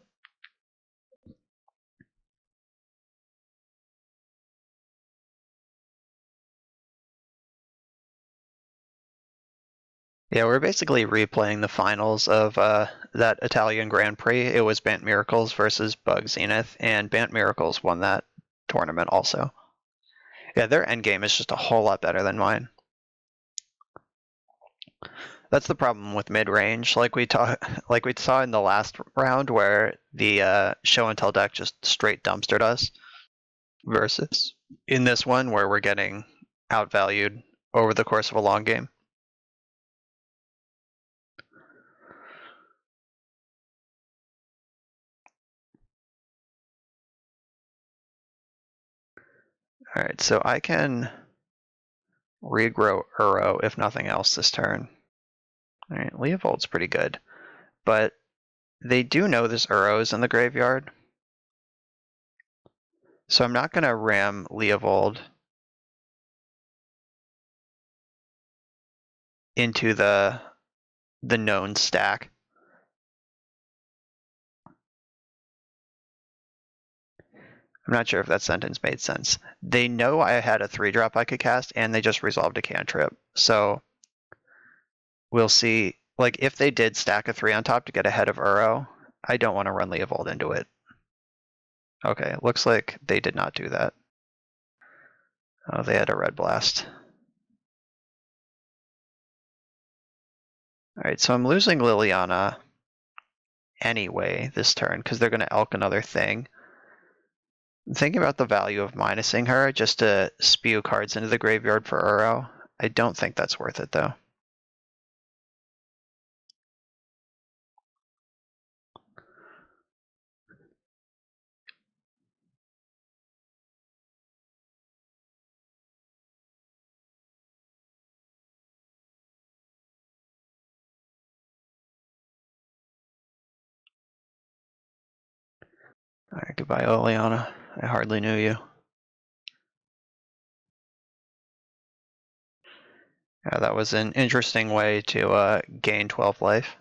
Speaker 1: Yeah, we're basically replaying the finals of that Italian Grand Prix. It was Bant Miracles versus BUG Zenith, and Bant Miracles won that tournament also. Yeah, their endgame is just a whole lot better than mine. That's the problem with mid-range, like we saw in the last round where the show and tell deck just straight dumpstered us, versus in this one where we're getting outvalued over the course of a long game. Alright, so I can regrow Uro if nothing else this turn. Alright, Leovold's pretty good, but they do know this Uro's in the graveyard. So I'm not gonna ram Leovold into the known stack. I'm not sure if that sentence made sense. They know I had a 3-drop I could cast, and they just resolved a cantrip. So we'll see. Like, if they did stack a 3 on top to get ahead of Uro, I don't want to run Leovold into it. Okay, looks like they did not do that. Oh, they had a Red Blast. Alright, so I'm losing Liliana anyway this turn, because they're going to Elk another thing. I'm thinking about the value of minusing her just to spew cards into the graveyard for Uro. I don't think that's worth it, though. Alright, goodbye, Oleana. I hardly knew you. Yeah, that was an interesting way to gain 12 life.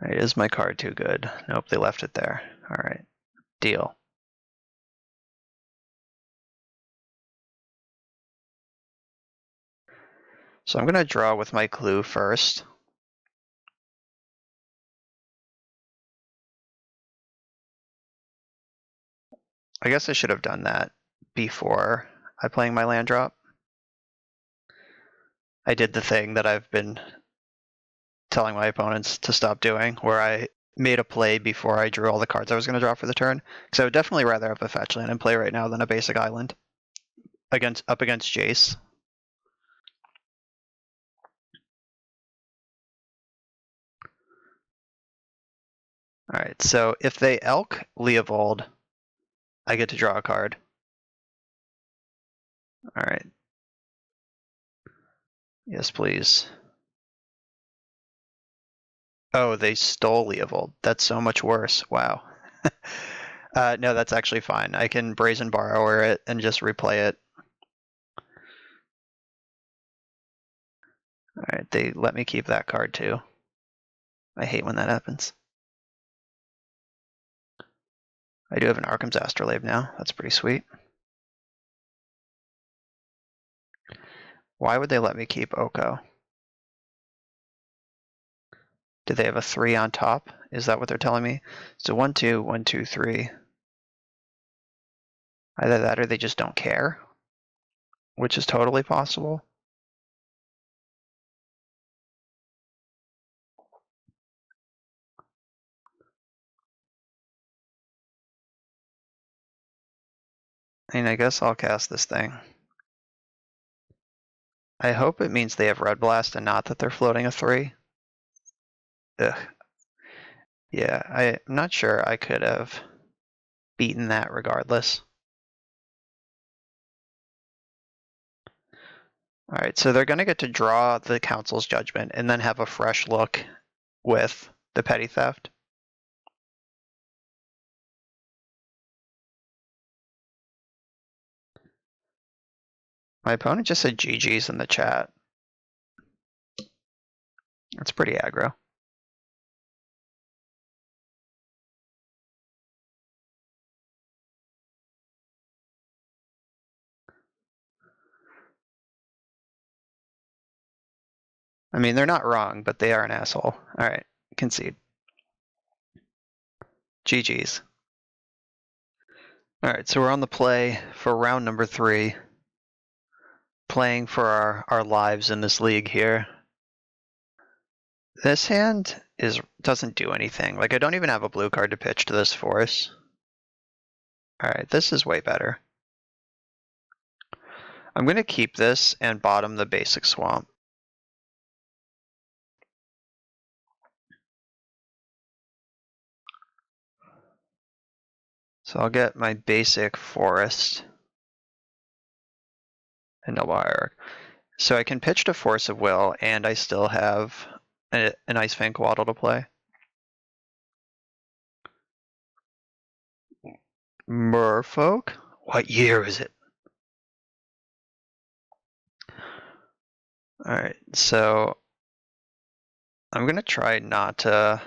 Speaker 1: Alright, is my card too good? Nope, they left it there. Alright, deal. So I'm gonna draw with my clue first. I guess I should have done that before I playing my land drop. I did the thing that I've been telling my opponents to stop doing, where I made a play before I drew all the cards I was going to draw for the turn. Because I would definitely rather have a fetch land in play right now than a basic island up against Jace. Alright, so if they Elk Leovold, I get to draw a card. Alright. Yes, please. Oh, they stole Leovold. That's so much worse. Wow. No, that's actually fine. I can Brazen Borrower it and just replay it. Alright, they let me keep that card too. I hate when that happens. I do have an Arkham's Astrolabe now. That's pretty sweet. Why would they let me keep Oko? Do they have a 3 on top? Is that what they're telling me? So 1, 2, 1, 2, 3. Either that or they just don't care, which is totally possible. I mean, I guess I'll cast this thing. I hope it means they have Red Blast and not that they're floating a 3. Ugh. Yeah, I'm not sure I could have beaten that regardless. Alright, so they're going to get to draw the Council's Judgment and then have a fresh look with the Petty Theft. My opponent just said GG's in the chat. That's pretty aggro. I mean, they're not wrong, but they are an asshole. Alright, concede. GG's. Alright, so we're on the play for round number 3. Playing for our lives in this league here. This hand doesn't do anything. Like, I don't even have a blue card to pitch to this force. Alright, this is way better. I'm going to keep this and bottom the basic swamp. So I'll get my basic forest and Noble Hierarch. So I can pitch to Force of Will, and I still have an Ice Fang Coatl to play. Merfolk? What year is it? Alright, so I'm going to try not to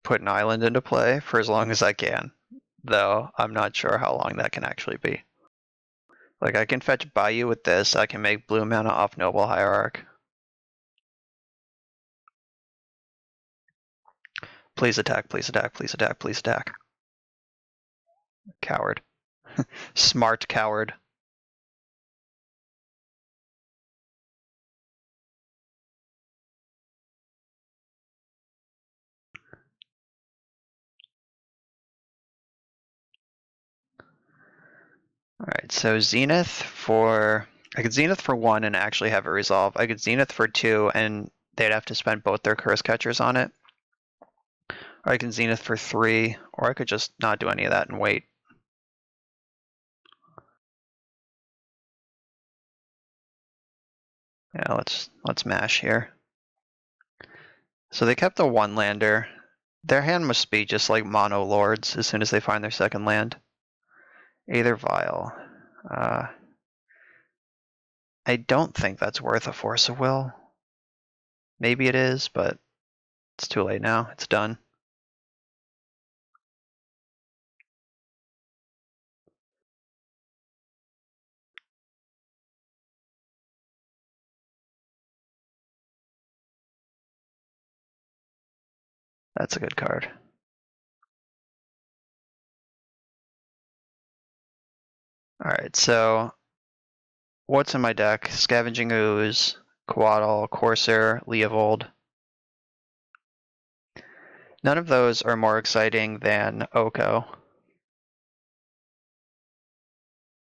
Speaker 1: put an island into play for as long as I can, though I'm not sure how long that can actually be. Like, I can fetch Bayou with this, I can make blue mana off Noble Hierarch. Please attack, please attack, please attack, please attack. Coward. Smart coward. Alright, so Zenith for... I could Zenith for 1 and actually have it resolve. I could Zenith for 2 and they'd have to spend both their Curse Catchers on it. Or I can Zenith for 3, or I could just not do any of that and wait. Yeah, let's mash here. So they kept the 1-lander. Their hand must be just like mono lords as soon as they find their second land. Aether Vial. I don't think that's worth a Force of Will. Maybe it is, but it's too late now. It's done. That's a good card. Alright, so what's in my deck? Scavenging Ooze, Coatl, Corsair, Leovold. None of those are more exciting than Oko.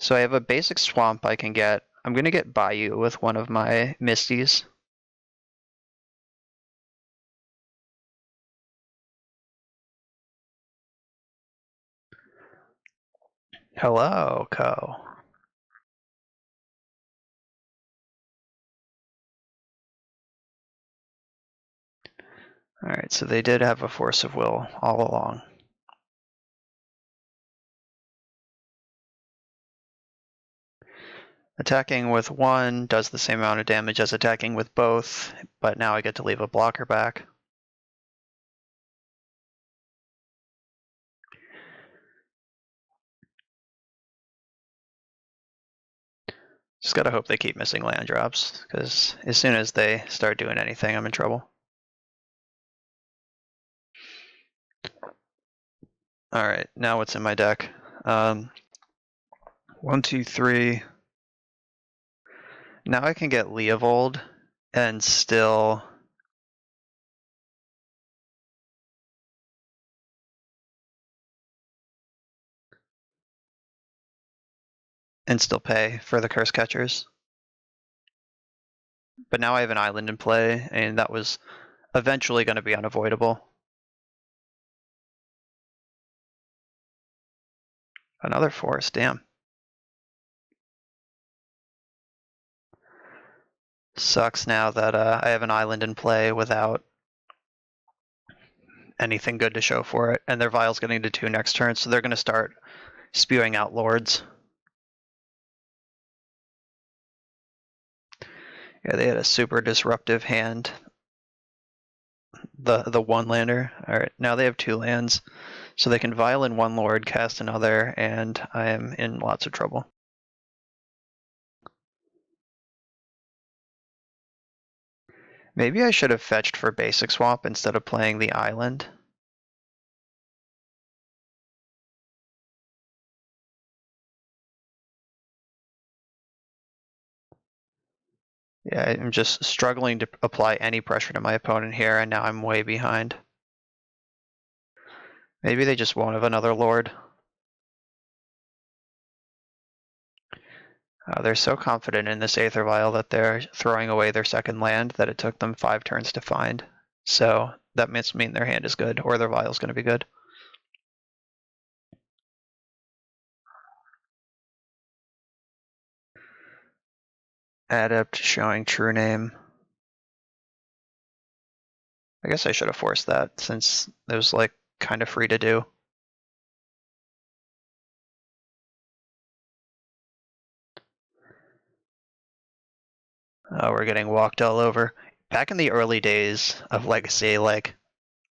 Speaker 1: So I have a basic swamp I can get. I'm going to get Bayou with one of my Misties. Hello, Ko. Alright, so they did have a Force of Will all along. Attacking with 1 does the same amount of damage as attacking with both, but now I get to leave a blocker back. Just gotta hope they keep missing land drops, because as soon as they start doing anything, I'm in trouble. Alright, now what's in my deck? 1, 2, 3. Now I can get Leovold and still pay for the Curse Catchers. But now I have an island in play, and that was eventually going to be unavoidable. Another forest, damn. Sucks now that I have an island in play without anything good to show for it, and their Vial's getting to 2 next turn, so they're going to start spewing out Lords. Yeah, they had a super disruptive hand. The 1-lander. Alright, now they have 2 lands, so they can Vial in 1 Lord, cast another, and I am in lots of trouble. Maybe I should have fetched for basic swap instead of playing the island. Yeah, I'm just struggling to apply any pressure to my opponent here, and now I'm way behind. Maybe they just won't have another Lord. They're so confident in this Aether Vial that they're throwing away their second land that it took them 5 turns to find. So that must mean their hand is good, or their Vial's going to be good. Adept showing true name. I guess I should have forced that since it was like kind of free to do. We're getting walked all over. Back in the early days of Legacy, like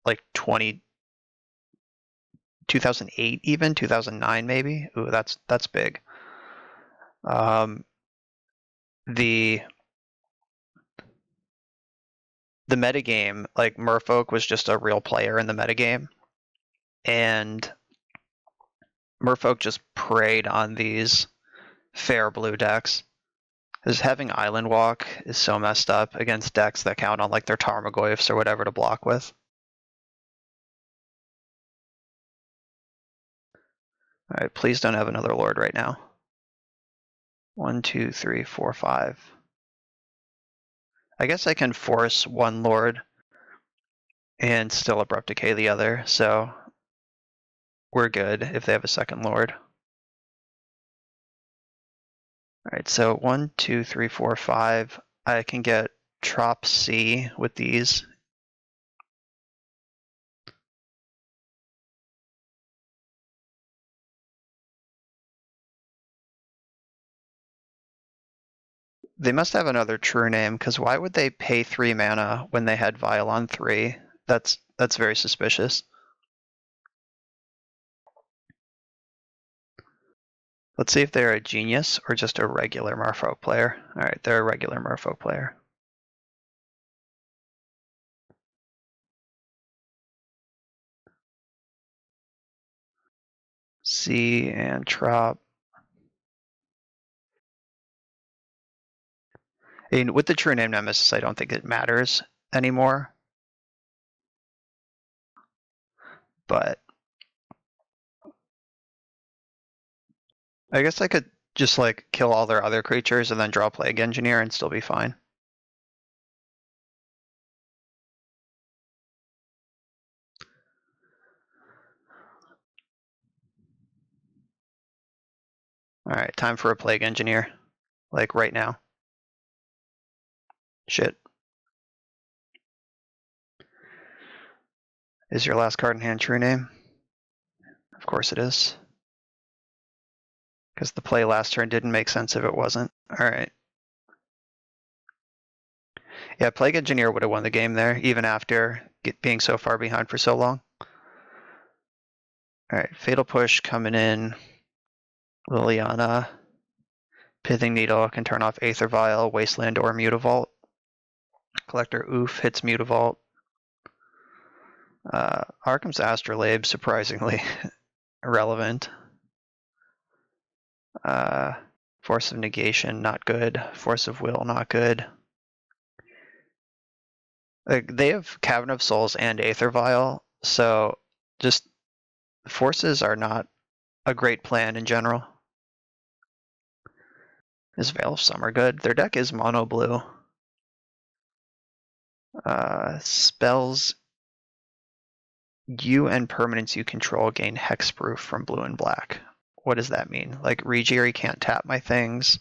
Speaker 1: 2008 even, 2009 maybe. Ooh, that's big. The metagame, like Merfolk was just a real player in the metagame, and Merfolk just preyed on these fair blue decks. Because having Island Walk is so messed up against decks that count on like their Tarmogoyfs or whatever to block with. Alright, please don't have another Lord right now. 1, 2, 3, 4, 5. I guess I can force 1 Lord and still Abrupt Decay the other, so we're good if they have a second Lord. Alright, so 1, 2, 3, 4, 5. I can get Trop C with these. They must have another true name, because why would they pay 3 mana when they had Vial on 3? That's very suspicious. Let's see if they're a genius or just a regular Merfolk player. Alright, they're a regular Merfolk player. C and Trop. And with the true name Nemesis, I don't think it matters anymore. But I guess I could just like kill all their other creatures and then draw Plague Engineer and still be fine. Alright, time for a Plague Engineer. Like right now. Shit. Is your last card in hand true name? Of course it is. Because the play last turn didn't make sense if it wasn't. Alright. Yeah, Plague Engineer would have won the game there, even after being so far behind for so long. Alright, Fatal Push coming in. Liliana. Pithing Needle can turn off Aether Vial, Wasteland, or Mutavault. Collector Oof hits Mutavault. Arkham's Astrolabe, surprisingly, irrelevant. Force of negation, not good. Force of will, not good. Like, they have Cavern of Souls and Aether Vial, so just forces are not a great plan in general. Is Veil of Summer good? Their deck is mono blue. Spells you and permanents you control gain hexproof from blue and black. What does that mean? Like, Regieri can't tap my things.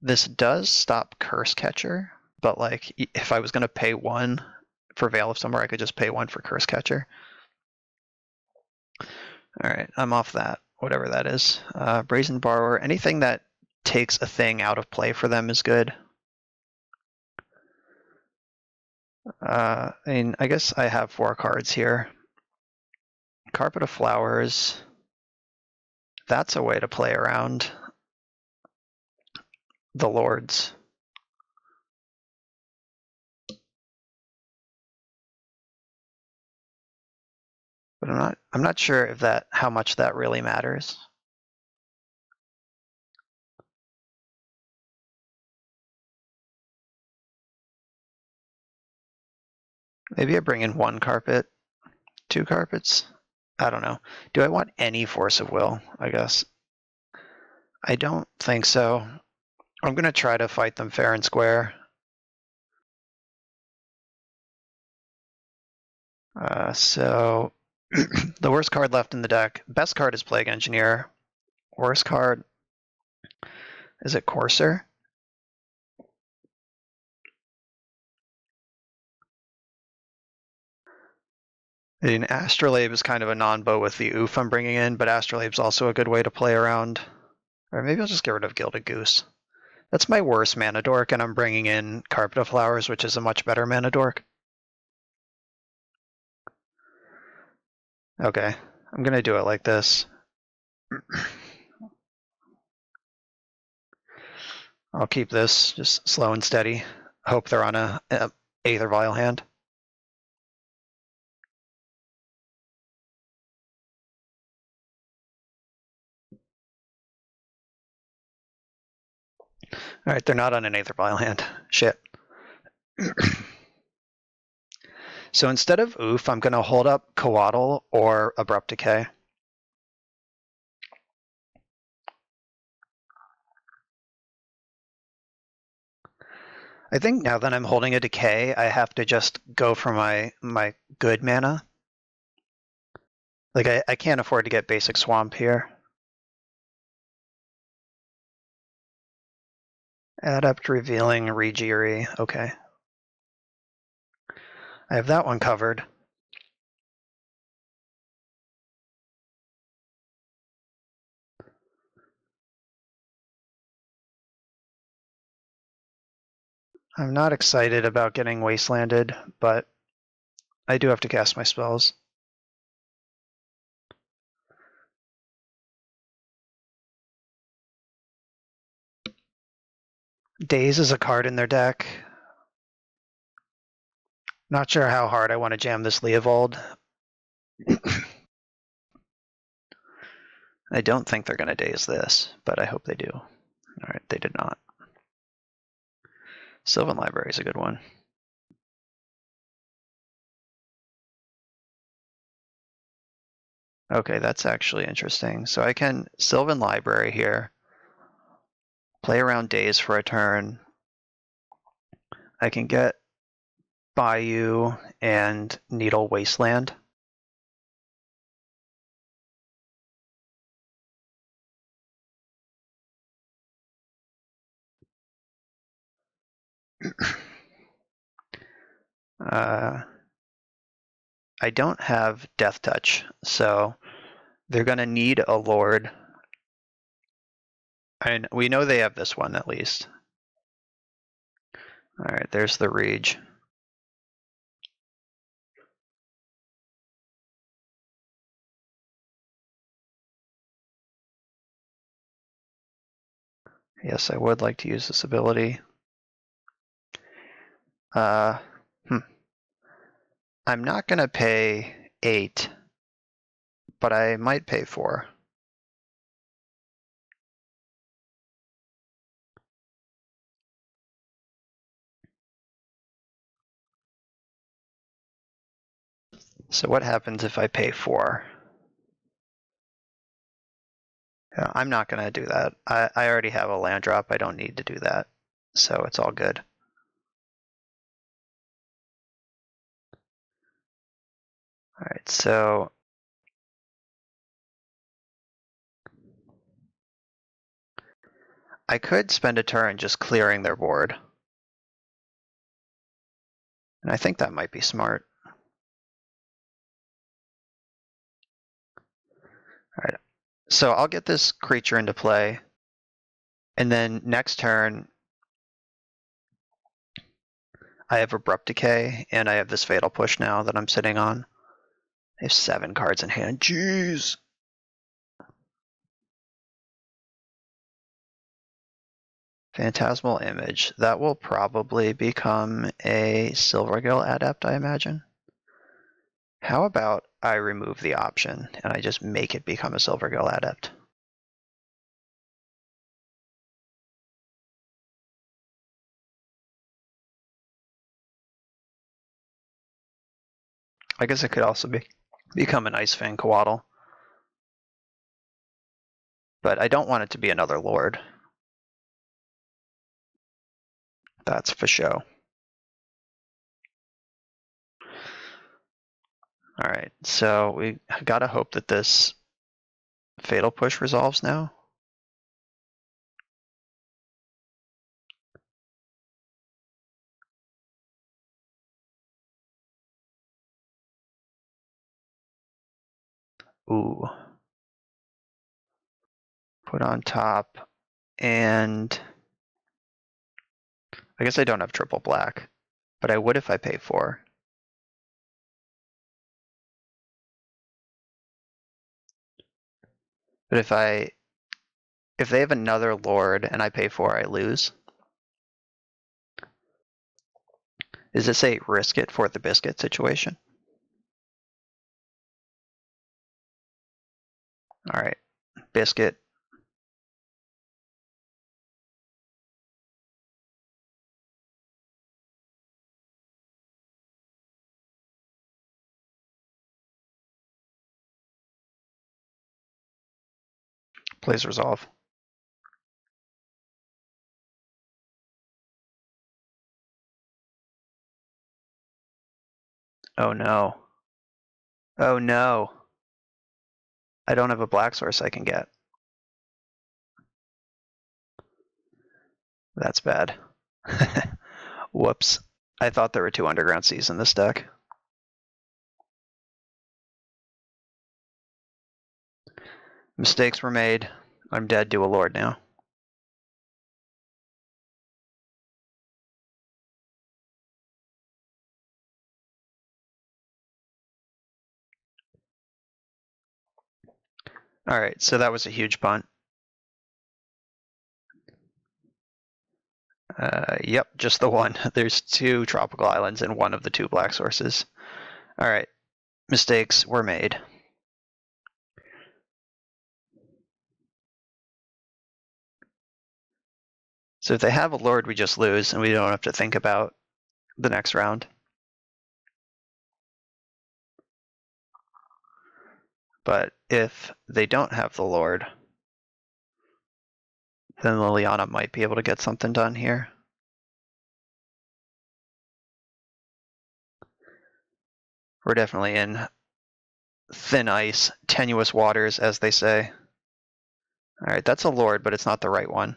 Speaker 1: This does stop Curse Catcher, but like, if I was going to pay 1 for Veil of Summer, I could just pay 1 for Curse Catcher. Alright, I'm off that, whatever that is. Brazen Borrower, anything that takes a thing out of play for them is good. I mean, I guess I have 4 cards here. Carpet of Flowers, that's a way to play around the Lords. But I'm not sure if how much that really matters. Maybe I bring in 1 carpet, 2 carpets. I don't know. Do I want any Force of Will? I guess. I don't think so. I'm gonna try to fight them fair and square. So the worst card left in the deck. Best card is Plague Engineer. Worst card, is it Courser? I mean, Astrolabe is kind of a non-bow with the oof I'm bringing in, but Astrolabe's also a good way to play around. Or maybe I'll just get rid of Gilded Goose. That's my worst mana dork, and I'm bringing in Carpet of Flowers, which is a much better mana dork. Okay, I'm gonna do it like this. I'll keep this just slow and steady. Hope they're on a Aether Vial hand. All right, they're not on an Aether Vial hand. Shit. So instead of Oof, I'm going to hold up Coatl or Abrupt Decay. I think now that I'm holding a Decay, I have to just go for my good mana. Like, I can't afford to get basic Swamp here. Adept, Revealing, Regieri. Okay. I have that one covered. I'm not excited about getting Wastelanded, but I do have to cast my spells. Daze is a card in their deck. Not sure how hard I want to jam this Leovold. I don't think they're going to Daze this, but I hope they do. All right, they did not. Sylvan Library is a good one. Okay, that's actually interesting. So I can Sylvan Library here, play around Daze for a turn. I can get Bayou and Needle Wasteland. I don't have Death Touch, so they're going to need a Lord. And we know they have this one at least. All right, there's the Rage. Yes, I would like to use this ability. I'm not going to pay 8 but I might pay 4. So what happens if I pay 4? I'm not going to do that. I already have a land drop. I don't need to do that. So it's all good. All right, so I could spend a turn just clearing their board. And I think that might be smart. All right, so I'll get this creature into play. And then next turn, I have Abrupt Decay, and I have this Fatal Push now that I'm sitting on. I have 7 cards in hand. Jeez! Phantasmal Image. That will probably become a Silvergill Adept, I imagine. How about I remove the option, and I just make it become a Silvergill Adept? I guess it could also become an Ice Fang Coatl. But I don't want it to be another Lord. That's for show. Alright, so we gotta hope that this Fatal Push resolves now. Ooh. Put on top, and I guess I don't have triple black, but I would if I pay 4. But if they have another Lord and I pay 4, I lose. Is this a risk it for the biscuit situation? Alright, biscuit. Plays resolve. Oh no. Oh no. I don't have a black source I can get. That's bad. Whoops. I thought there were 2 Underground Seas in this deck. Mistakes were made. I'm dead to a Lord now. Alright, so that was a huge punt. Yep, just the one. There's 2 tropical islands and 1 of the 2 black sources. Alright, mistakes were made. So if they have a Lord, we just lose, and we don't have to think about the next round. But if they don't have the Lord, then Liliana might be able to get something done here. We're definitely in thin ice, tenuous waters, as they say. Alright, that's a Lord, but it's not the right one.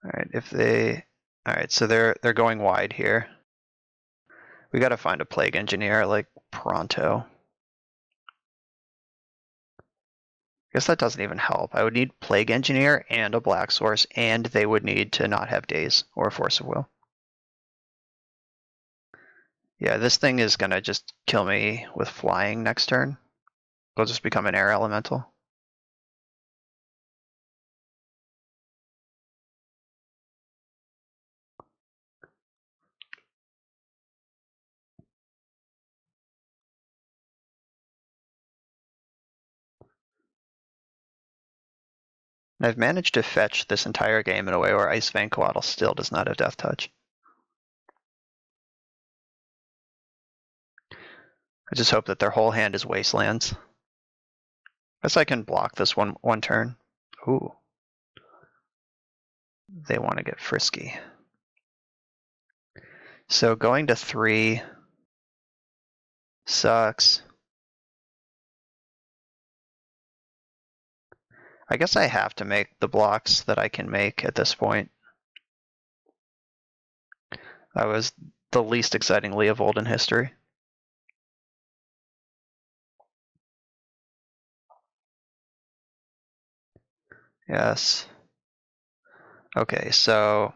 Speaker 1: Alright, if they... Alright, so they're going wide here. We gotta find a Plague Engineer, like, pronto. I guess that doesn't even help. I would need Plague Engineer and a Black Source, and they would need to not have Daze or Force of Will. Yeah, this thing is gonna just kill me with flying next turn. It'll just become an air elemental. And I've managed to fetch this entire game in a way where Ice Fang Coatl still does not have Death Touch. I just hope that their whole hand is Wastelands. Guess I can block this one turn. Ooh. They want to get frisky. So going to 3 sucks. I guess I have to make the blocks that I can make at this point. That was the least exciting Leovold in history. Yes. Okay, so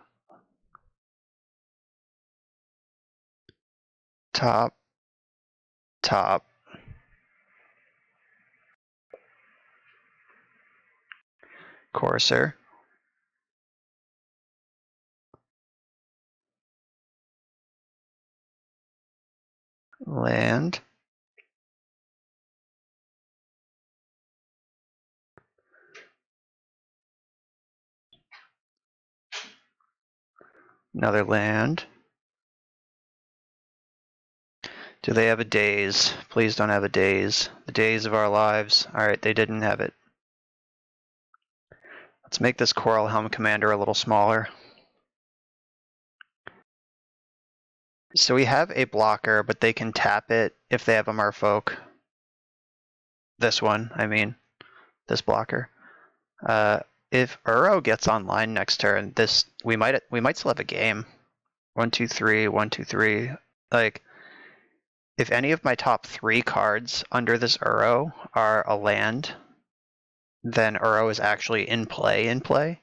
Speaker 1: top, Courser, land, another land. Do they have a daze? Please don't have a daze. The daze of our lives. Alright, they didn't have it. Let's make this Coral Helm Commander a little smaller. So we have a blocker, but they can tap it if they have a Merfolk. This one, I mean. This blocker. If Uro gets online next turn, we might still have a game. 1, 2, 3, 1, 2, 3. Like, if any of my top 3 cards under this Uro are a land, then Uro is actually in play.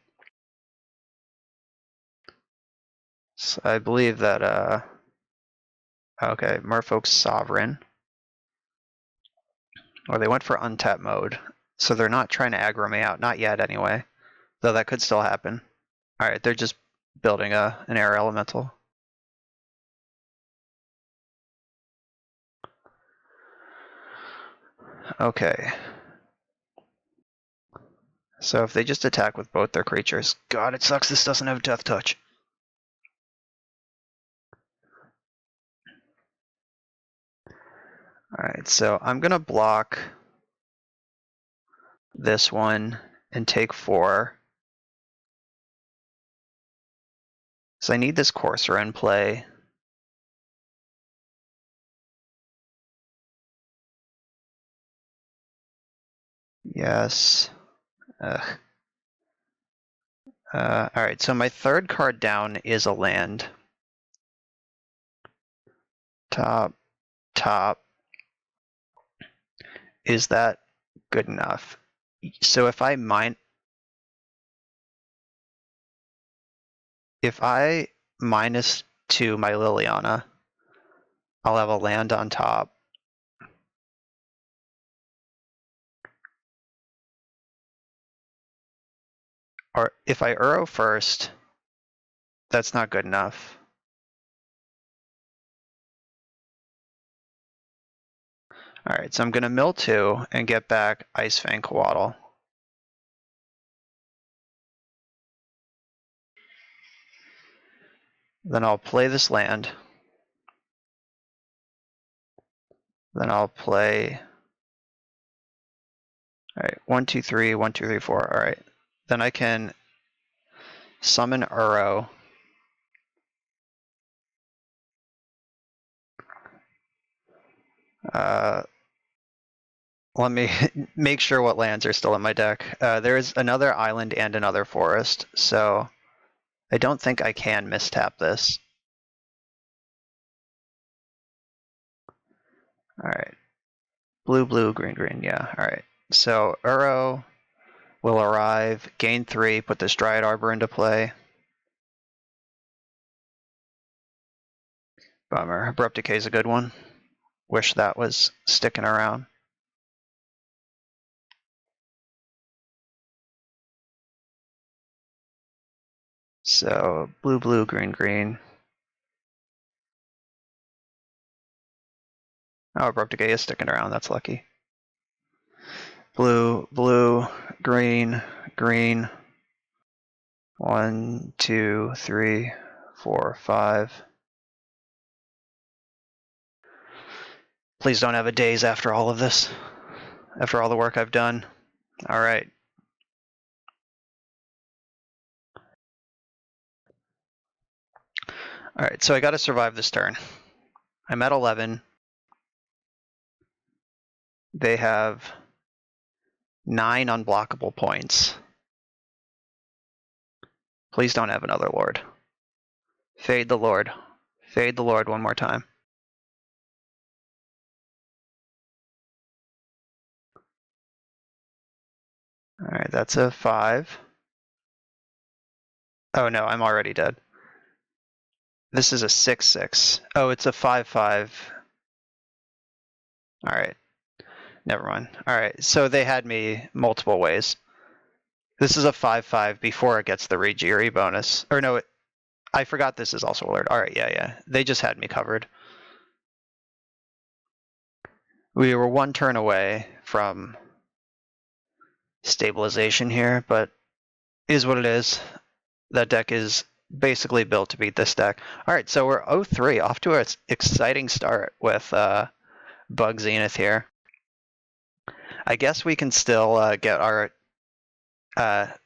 Speaker 1: So I believe that okay, Merfolk's Sovereign. Or they went for untap mode. So they're not trying to aggro me out, not yet anyway. Though that could still happen. Alright, they're just building an air elemental. Okay. So if they just attack with both their creatures, God, it sucks this doesn't have Death Touch. Alright, so I'm gonna block this one and take 4. So I need this Courser in play. Yes. Alright, so my third card down is a land. Top. Is that good enough? So if I minus to my Liliana, I'll have a land on top. Or if I Uro first, that's not good enough. Alright, so I'm gonna mill 2 and get back Ice Fang Coatl. Then I'll play this land. Then I'll play. Alright, 1, 2, 3, 1, 2, 3, 4. Alright. Then I can summon Uro. Let me make sure what lands are still in my deck. There's another island and another forest, so I don't think I can mistap this. Alright. Blue, green, yeah. Alright. So Uro will arrive, gain 3, put this Dryad Arbor into play. Bummer. Abrupt Decay is a good one. Wish that was sticking around. So blue, green. Oh, Abrupt Decay is sticking around. That's lucky. Blue, blue, green, green. 1, 2, 3, 4, 5. Please don't have a daze after all of this. After all the work I've done. All right. All right, so I got to survive this turn. I'm at 11. They have 9 unblockable points. Please don't have another Lord. Fade the Lord. Fade the Lord one more time. All right, that's a 5. Oh no, I'm already dead. This is a 6/6. Oh, it's a 5/5. All right, never mind. All right, so they had me multiple ways. This is a 5/5 before it gets the Rejiri bonus. Or no, I forgot this is also alert. All right, yeah. They just had me covered. We were one turn away from stabilization here, but is what it is. That deck is basically built to beat this deck. All right, so we're 0-3, off to an exciting start with BUG Zenith here. I guess we can still get our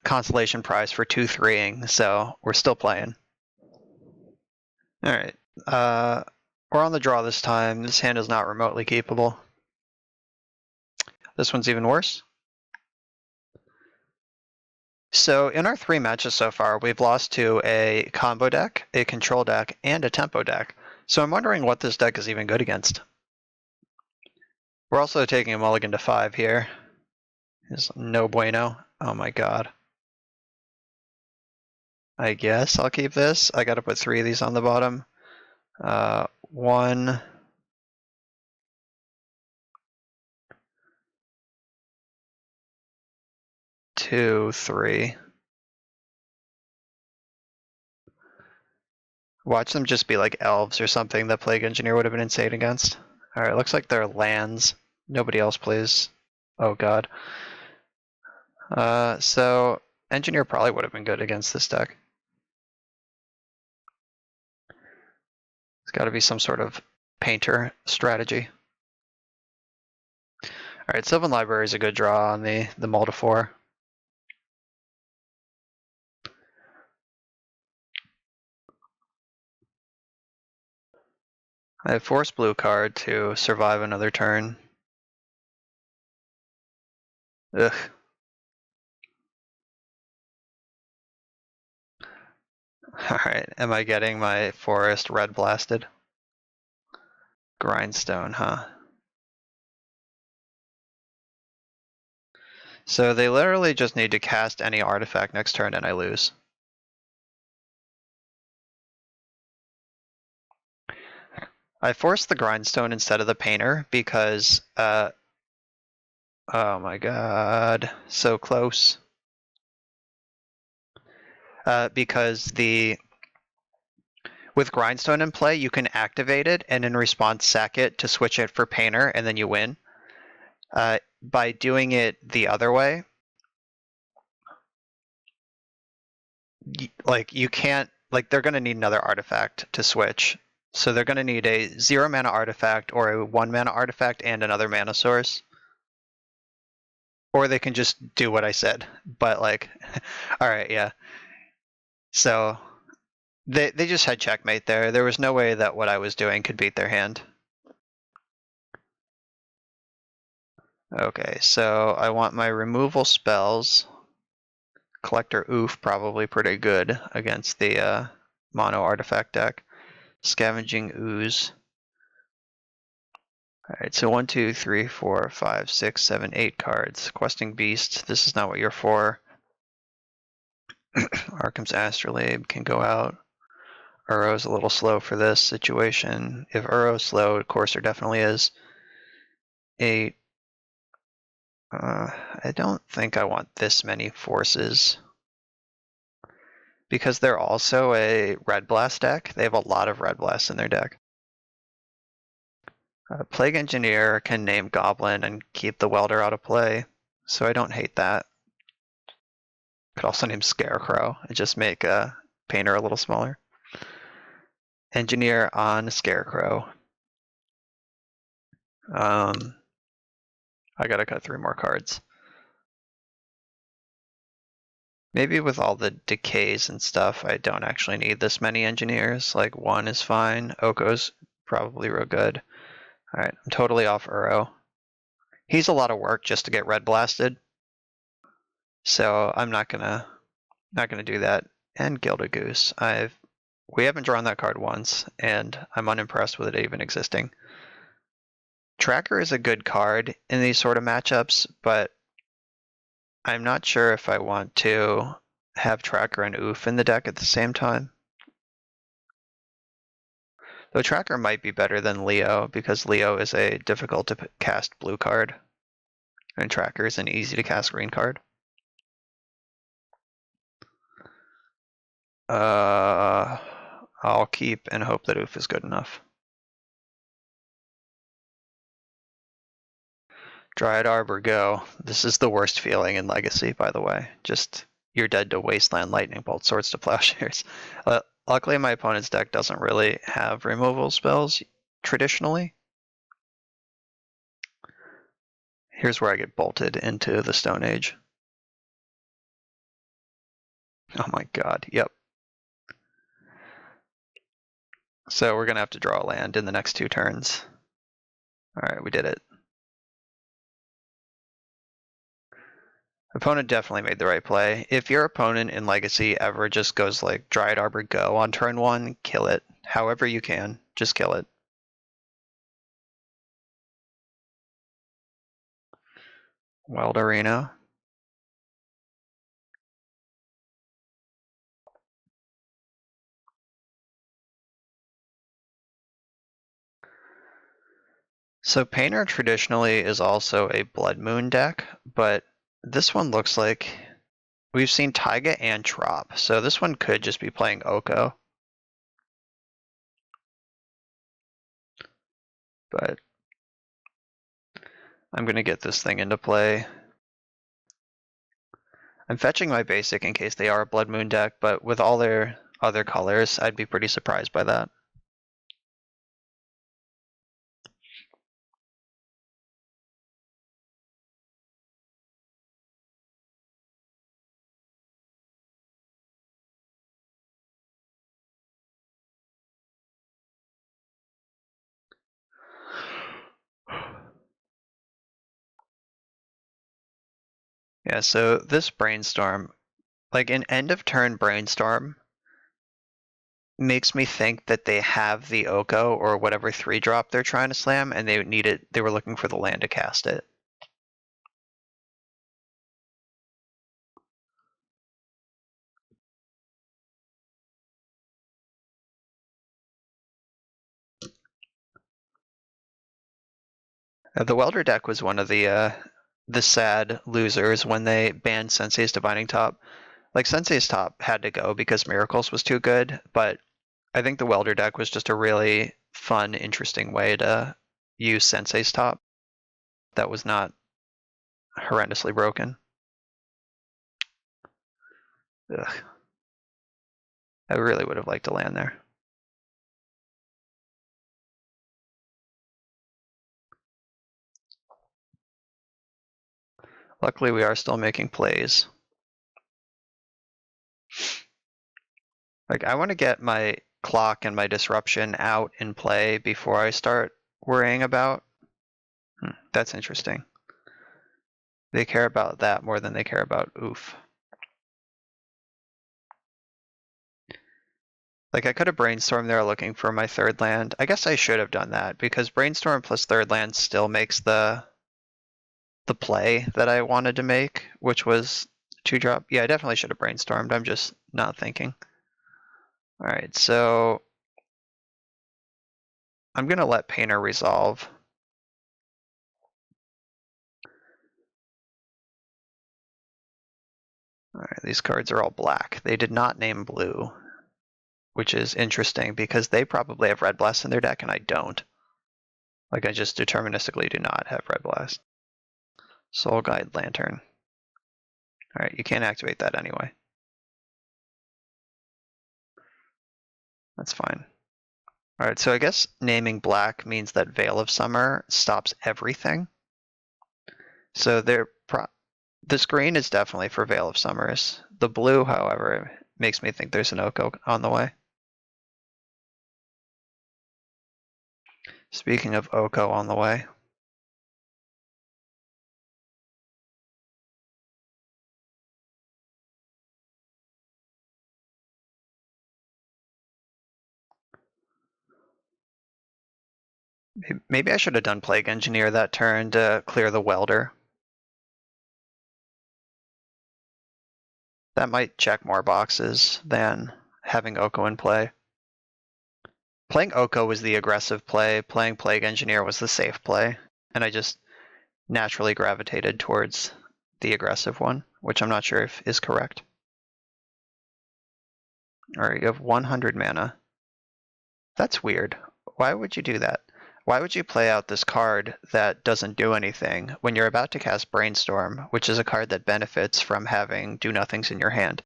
Speaker 1: consolation prize for 2-3ing, so we're still playing. All right, we're on the draw this time. This hand is not remotely keepable. This one's even worse. So in our 3 matches so far, we've lost to a combo deck, a control deck, and a tempo deck. So I'm wondering what this deck is even good against. We're also taking a mulligan to 5 here. Is no bueno. Oh my god. I guess I'll keep this. I gotta put 3 of these on the bottom. 1, 2, 3. Watch them just be like elves or something that Plague Engineer would have been insane against. Alright, looks like they're lands. Nobody else plays. Oh god. So Engineer probably would have been good against this deck. It's gotta be some sort of painter strategy. Alright, Sylvan Library is a good draw on the Multifor. I have force blue card to survive another turn. Ugh. Alright, am I getting my forest red blasted? Grindstone, huh? So they literally just need to cast any artifact next turn and I lose. I forced the Grindstone instead of the Painter because, oh my god, so close. Because with Grindstone in play, you can activate it and in response sack it to switch it for Painter and then you win. By doing it the other way, you can't, they're going to need another artifact to switch. So they're going to need a 0 mana artifact or a 1 mana artifact and another mana source. Or they can just do what I said. But alright, yeah. So they just had checkmate there. There was no way that what I was doing could beat their hand. Okay, so I want my removal spells. Collector Oof, probably pretty good against the mono artifact deck. Scavenging Ooze. Alright, so 1, 2, 3, 4, 5, 6, 7, 8 cards. Questing Beast, this is not what you're for. Arkham's Astrolabe can go out. Uro's a little slow for this situation. If Uro's slow, of course there definitely is. 8. I don't think I want this many forces. Because they're also a Red Blast deck, they have a lot of Red Blasts in their deck. Plague Engineer can name Goblin and keep the Welder out of play. so I don't hate that. Could also name Scarecrow and just make Painter a little smaller. Engineer on Scarecrow. I gotta cut 3 more cards. Maybe with all the decays and stuff, I don't actually need this many engineers. Like 1 is fine. Oko's probably real good. Alright, I'm totally off Uro. He's a lot of work just to get red blasted. So I'm not gonna do that. And Gilded Goose. We haven't drawn that card once, and I'm unimpressed with it even existing. Tracker is a good card in these sort of matchups, but I'm not sure if I want to have Tracker and Oof in the deck at the same time. Though Tracker might be better than Leo, because Leo is a difficult to cast blue card, and Tracker is an easy to cast green card. I'll keep and hope that Oof is good enough. Dryad Arbor, go. This is the worst feeling in Legacy, by the way. Just, you're dead to Wasteland, Lightning Bolt, Swords to Plowshares. Luckily, my opponent's deck doesn't really have removal spells, traditionally. Here's where I get bolted into the Stone Age. Oh my god, yep. So we're gonna have to draw a land in the next 2 turns. Alright, we did it. Opponent definitely made the right play. If your opponent in Legacy ever just goes like Dryad Arbor go on turn 1, kill it. However you can, just kill it. Wild Arena. So Painter traditionally is also a Blood Moon deck, but this one looks like we've seen Taiga and Trop, so this one could just be playing Oko. But I'm gonna get this thing into play. I'm fetching my basic in case they are a Blood Moon deck, but with all their other colors, I'd be pretty surprised by that. Yeah, so this Brainstorm, like an end of turn Brainstorm, makes me think that they have the Oko or whatever 3-drop they're trying to slam, and they were looking for the land to cast it. The Welder deck was one of the sad losers when they banned Sensei's Divining Top. Like, Sensei's Top had to go because Miracles was too good, but I think the Welder deck was just a really fun, interesting way to use Sensei's Top that was not horrendously broken. Ugh. I really would have liked to land there. Luckily, we are still making plays. Like, I want to get my clock and my disruption out in play before I start worrying about. That's interesting. They care about that more than they care about oof. Like, I could have brainstormed there looking for my 3rd land. I guess I should have done that because brainstorm plus 3rd land still makes the play that I wanted to make, which was 2-drop. Yeah, I definitely should have brainstormed. I'm just not thinking. All right, so I'm gonna let Painter resolve. All right, these cards are all black. They did not name blue, which is interesting because they probably have Red Blast in their deck and I don't. Like, I just deterministically do not have Red Blast. Soul Guide Lantern. Alright, you can't activate that anyway. That's fine. Alright, so I guess naming black means that Veil of Summer stops everything. So this green is definitely for Veil of Summers. The blue, however, makes me think there's an Oko on the way. Speaking of Oko on the way. Maybe I should have done Plague Engineer that turn to clear the Welder. That might check more boxes than having Oko in play. Playing Oko was the aggressive play, playing Plague Engineer was the safe play, and I just naturally gravitated towards the aggressive one, which I'm not sure if is correct. Alright, you have 100 mana. That's weird. Why would you do that? Why would you play out this card that doesn't do anything when you're about to cast Brainstorm, which is a card that benefits from having do-nothings in your hand?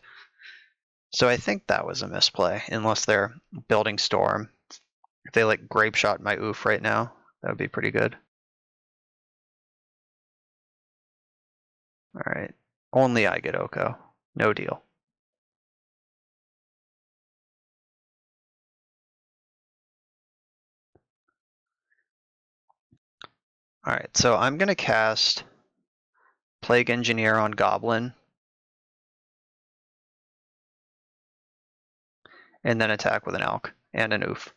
Speaker 1: So I think that was a misplay, unless they're building Storm. If they like Grape Shot my Oof right now, that would be pretty good. Alright, only I get Oko. No deal. Alright, so I'm gonna cast Plague Engineer on Goblin, and then attack with an Elk and an Oof.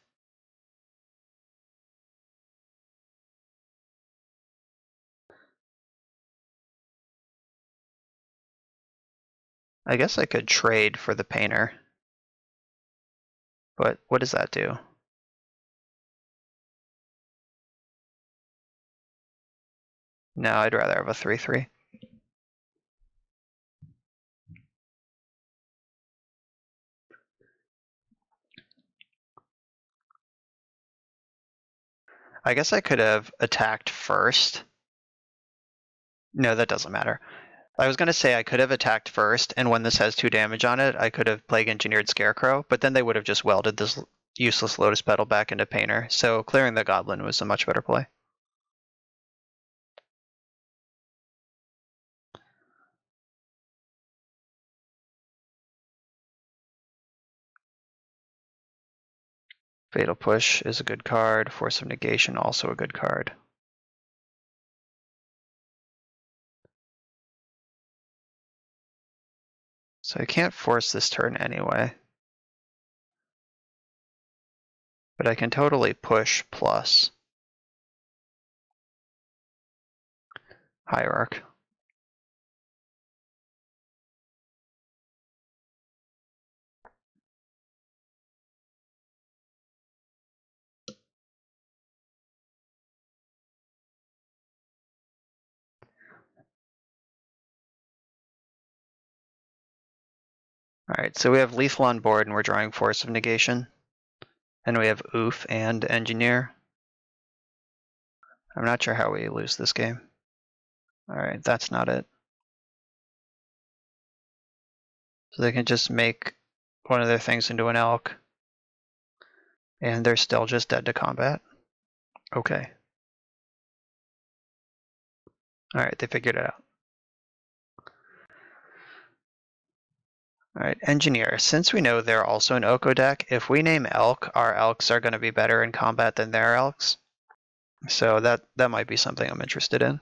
Speaker 1: I guess I could trade for the Painter. But what does that do? No, I'd rather have a 3/3. I guess I could have attacked first. No, that doesn't matter. I was going to say I could have attacked first, and when this has 2 damage on it, I could have Plague Engineered Scarecrow, but then they would have just welded this useless Lotus Petal back into Painter, so clearing the Goblin was a much better play. Fatal Push is a good card. Force of Negation, also a good card. So I can't force this turn anyway. But I can totally push plus Hierarch. Alright, so we have Lethal on board and we're drawing Force of Negation. And we have Oof and Engineer. I'm not sure how we lose this game. Alright, that's not it. So they can just make one of their things into an Elk. And they're still just dead to combat. Okay. Alright, they figured it out. Alright, Engineer. Since we know they're also an Oko deck, if we name Elk, our Elks are going to be better in combat than their Elks. So that might be something I'm interested in.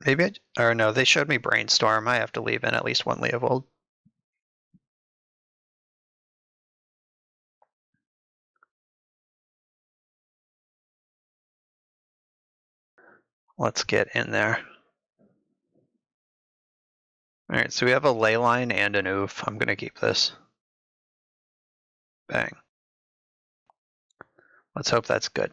Speaker 1: Maybe or no, they showed me Brainstorm. I have to leave in at least 1 Leovold. Let's get in there. Alright, so we have a Leyline and an Oof. I'm gonna keep this. Bang. Let's hope that's good.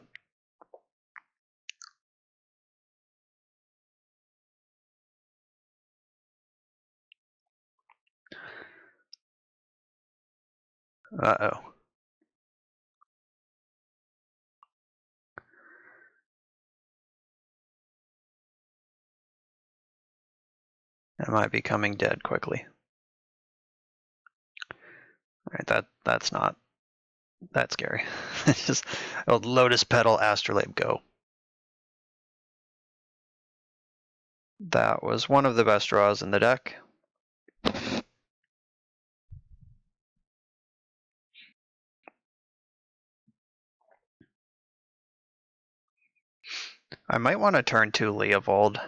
Speaker 1: Uh-oh. Am I becoming dead quickly? Alright, that's not that scary. Just a Lotus Petal Astrolabe go. That was one of the best draws in the deck. I might want to turn to Leovold.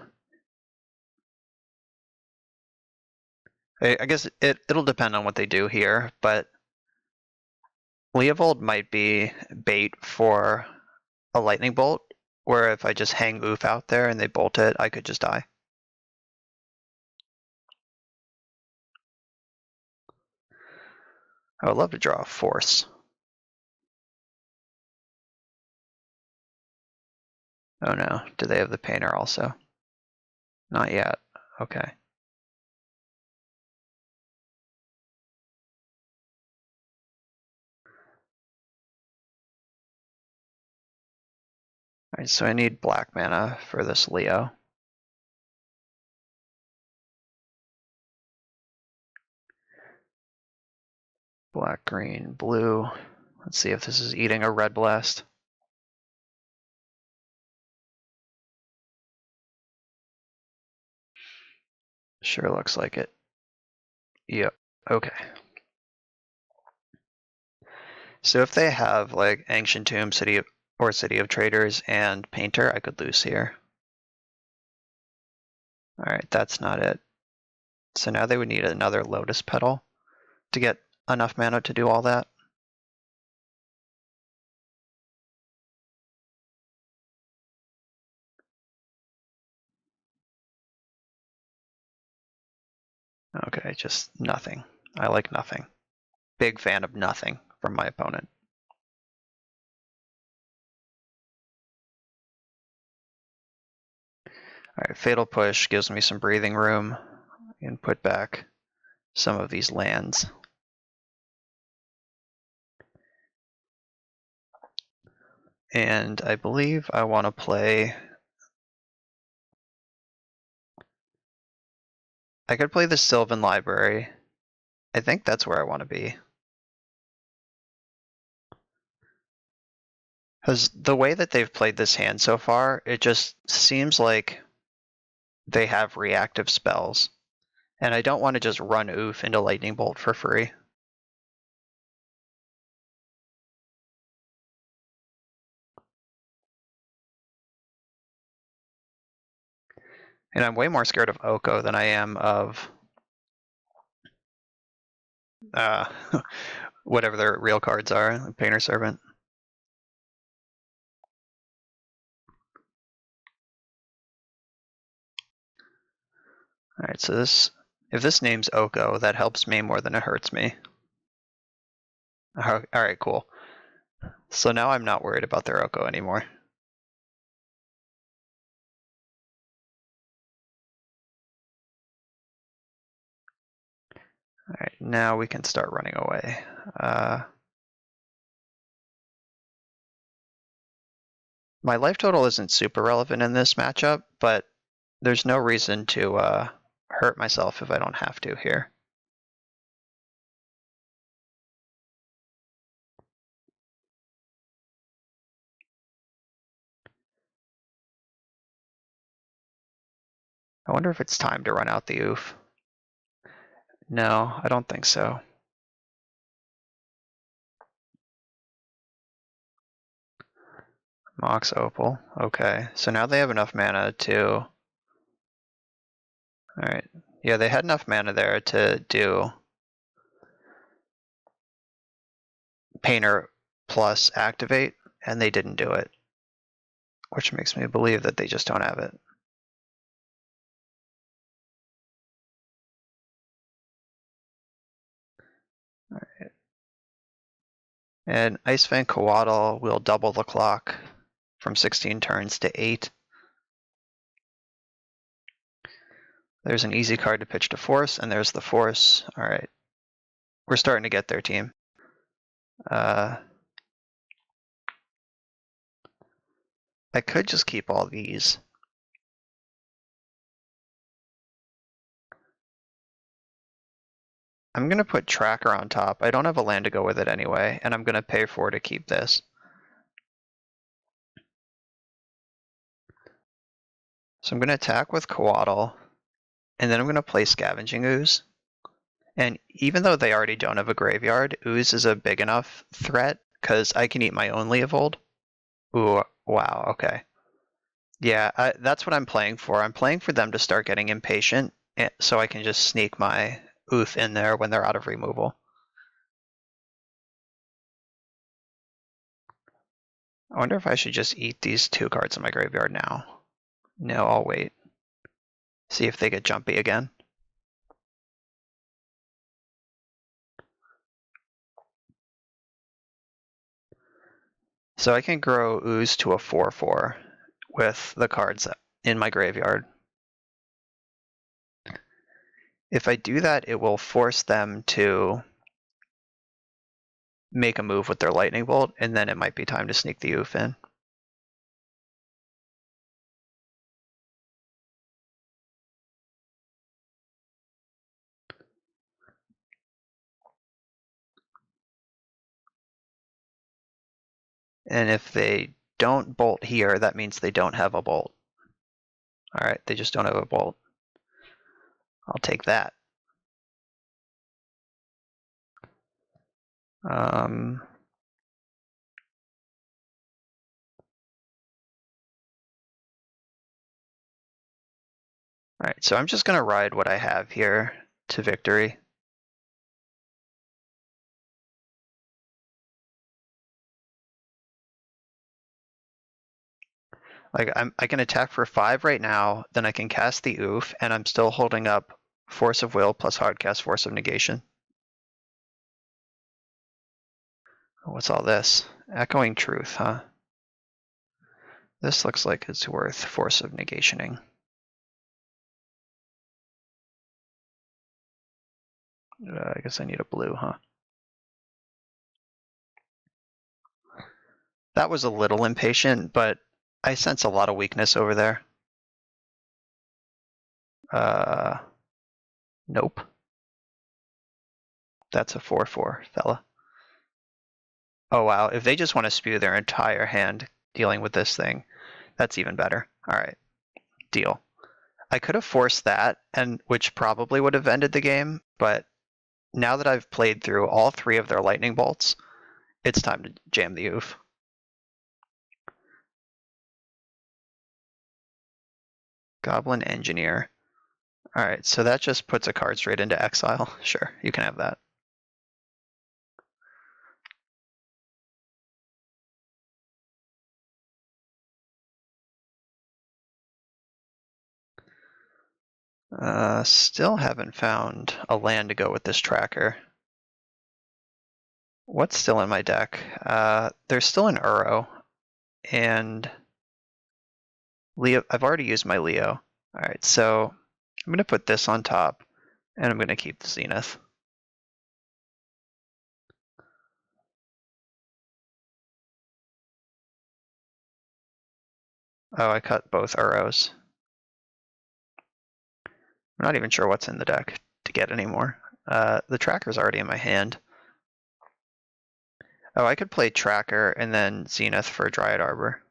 Speaker 1: I guess it'll depend on what they do here, but Leovold might be bait for a lightning bolt, where if I just hang Oof out there and they bolt it, I could just die. I would love to draw a Force. Oh no, do they have the Painter also? Not yet. Okay. Alright, so I need black mana for this Leo. Black, green, blue. Let's see if this is eating a red blast. Sure looks like it. Yep. Okay. So if they have like Ancient Tomb, City of Traders, and Painter, I could lose here. Alright, that's not it. So now they would need another Lotus Petal to get enough mana to do all that. Okay, just nothing. I like nothing. Big fan of nothing from my opponent. Alright, Fatal Push gives me some breathing room and put back some of these lands. And I believe I want to play... I could play the Sylvan Library. I think that's where I want to be. Because the way that they've played this hand so far, it just seems like they have reactive spells. And I don't want to just run Oof into Lightning Bolt for free. And I'm way more scared of Oko than I am of whatever their real cards are, like Painter Servant. Alright, so if this name's Oko, that helps me more than it hurts me. Alright, cool. So now I'm not worried about their Oko anymore. Alright, now we can start running away. My life total isn't super relevant in this matchup, but there's no reason to hurt myself if I don't have to here. I wonder if it's time to run out the Oof. No, I don't think so. Mox Opal. Okay, so now they have enough mana to... Alright. Yeah, they had enough mana there to do Painter plus activate, and they didn't do it. Which makes me believe that they just don't have it. Alright. And Icefang Coatl will double the clock from 16 turns to 8. There's an easy card to pitch to Force, and there's the Force. Alright. We're starting to get their team. I could just keep all these. I'm going to put Tracker on top. I don't have a land to go with it anyway, and I'm going to pay 4 to keep this. So I'm going to attack with Coatl, and then I'm going to play Scavenging Ooze. And even though they already don't have a graveyard, Ooze is a big enough threat, because I can eat my own Leovold. Ooh, wow, okay. Yeah, that's what I'm playing for. I'm playing for them to start getting impatient, so I can just sneak my Ooth in there when they're out of removal. I wonder if I should just eat these 2 cards in my graveyard now. No, I'll wait. See if they get jumpy again. So I can grow Ooze to a 4/4 with the cards in my graveyard. If I do that, it will force them to make a move with their Lightning Bolt, and then it might be time to sneak the Oof in. And if they don't bolt here, that means they don't have a bolt. All right, they just don't have a bolt. I'll take that. All right, so I'm just going to ride what I have here to victory. Like I can attack for 5 right now, then I can cast the Oof, and I'm still holding up Force of Will plus Hardcast Force of Negation. What's all this? Echoing Truth, huh? This looks like it's worth Force of Negationing. I guess I need a blue, huh? That was a little impatient, but I sense a lot of weakness over there. Nope. That's a 4/4, fella. Oh wow, if they just want to spew their entire hand dealing with this thing, that's even better. Alright, deal. I could have forced that, and which probably would have ended the game, but now that I've played through all 3 of their lightning bolts, it's time to jam the oof. Goblin Engineer. Alright, so that just puts a card straight into exile. Sure, you can have that. Still haven't found a land to go with this tracker. What's still in my deck? There's still an Uro, and Leo. I've already used my Leo. Alright, so I'm going to put this on top, and I'm going to keep the Zenith. Oh, I cut both Uros. I'm not even sure what's in the deck to get anymore. The tracker's already in my hand. Oh, I could play Tracker and then Zenith for Dryad Arbor.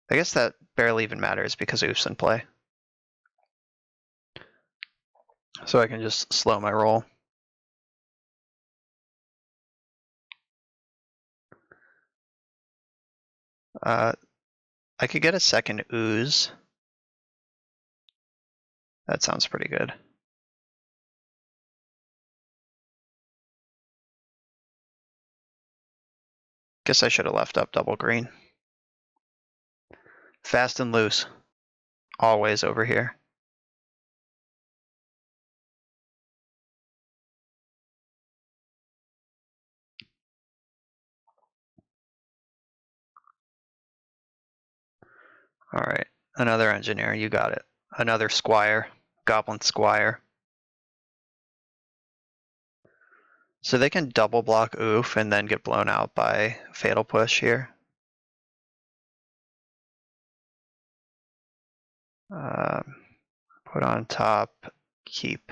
Speaker 1: I guess that barely even matters because Oof's in play. So I can just slow my roll. I could get a second Ooze. That sounds pretty good. Guess I should have left up double green. Fast and loose. Always over here. Alright, another engineer, you got it. Another squire. Goblin squire. So they can double block Oof and then get blown out by Fatal Push here. Put on top, keep.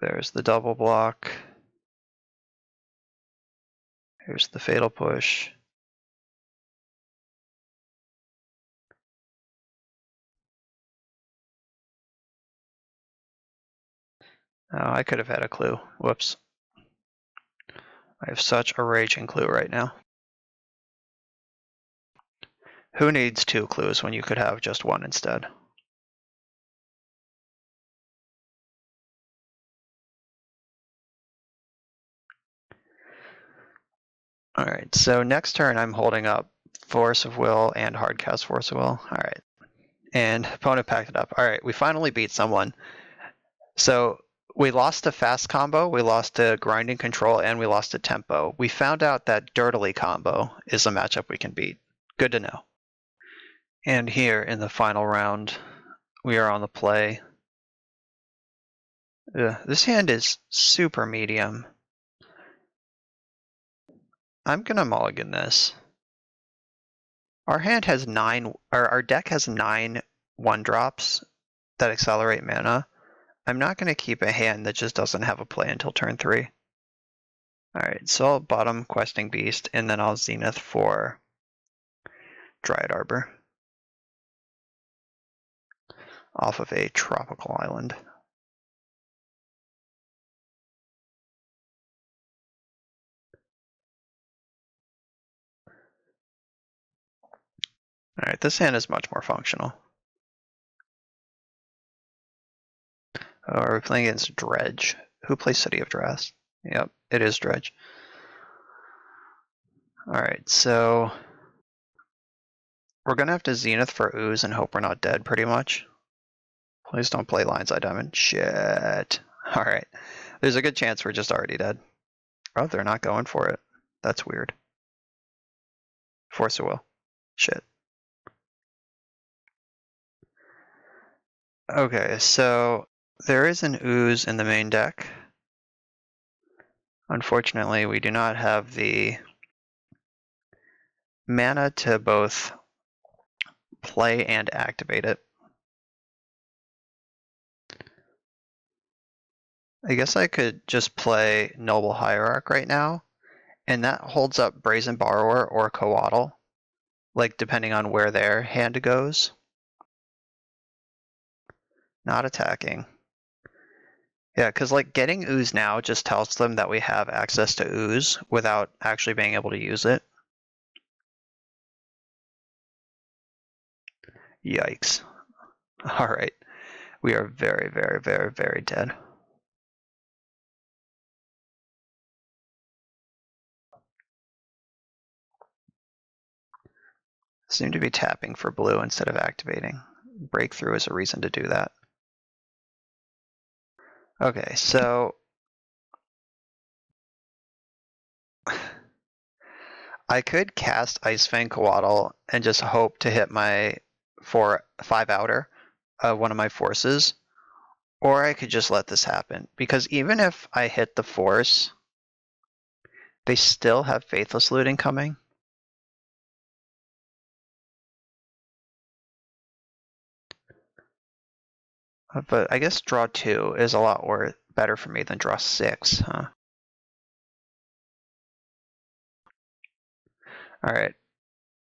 Speaker 1: There's the double block. Here's the Fatal Push. Oh, I could have had a clue. Whoops. I have such a raging clue right now. Who needs 2 clues when you could have just 1 instead? Alright, so next turn I'm holding up Force of Will and Hardcast Force of Will. Alright. And opponent packed it up. Alright, we finally beat someone. So we lost a fast combo, we lost a grinding control, and we lost a tempo. We found out that Dirtily combo is a matchup we can beat. Good to know. And here in the final round, we are on the play. This hand is super medium. I'm gonna mulligan this. Our hand has 9, or our deck has 9 1-drops that accelerate mana. I'm not gonna keep a hand that just doesn't have a play until turn 3. Alright, so I'll bottom Questing Beast, and then I'll Zenith for Dryad Arbor off of a tropical island. Alright, this hand is much more functional. Oh, are we playing against Dredge? Who plays City of Dress? Yep, it is Dredge. Alright, so we're gonna have to Zenith for Ooze and hope we're not dead, pretty much. Please don't play Lion's Eye Diamond. Shit. Alright. There's a good chance we're just already dead. Oh, they're not going for it. That's weird. Force of Will. Shit. Okay, so there is an Ooze in the main deck. Unfortunately, we do not have the mana to both play and activate it. I guess I could just play Noble Hierarch right now, and that holds up Brazen Borrower or Coatl, like depending on where their hand goes. Not attacking. Yeah, because like getting Ooze now just tells them that we have access to Ooze without actually being able to use it. Yikes. Alright. We are very, very, very, very dead. Seem to be tapping for blue instead of activating. Breakthrough is a reason to do that. Okay, so I could cast Icefang Coatl and just hope to hit my 5 outer of one of my forces, or I could just let this happen, because even if I hit the force, they still have Faithless Looting coming. But I guess draw 2 is a lot better for me than draw 6, huh? Alright,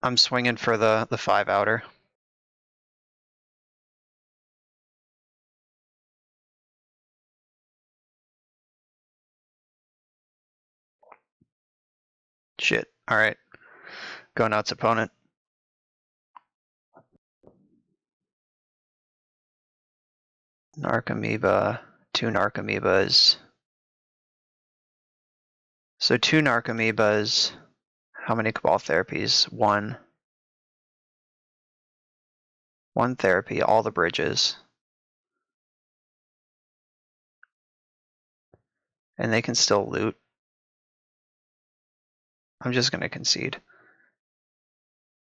Speaker 1: I'm swinging for the 5 outer. Shit, alright. Go nuts, opponent. Narcomoeba, 2 Narcomoebas. So 2 Narcomoebas. How many Cabal Therapies? 1. 1 therapy, all the bridges. And they can still loot. I'm just gonna concede.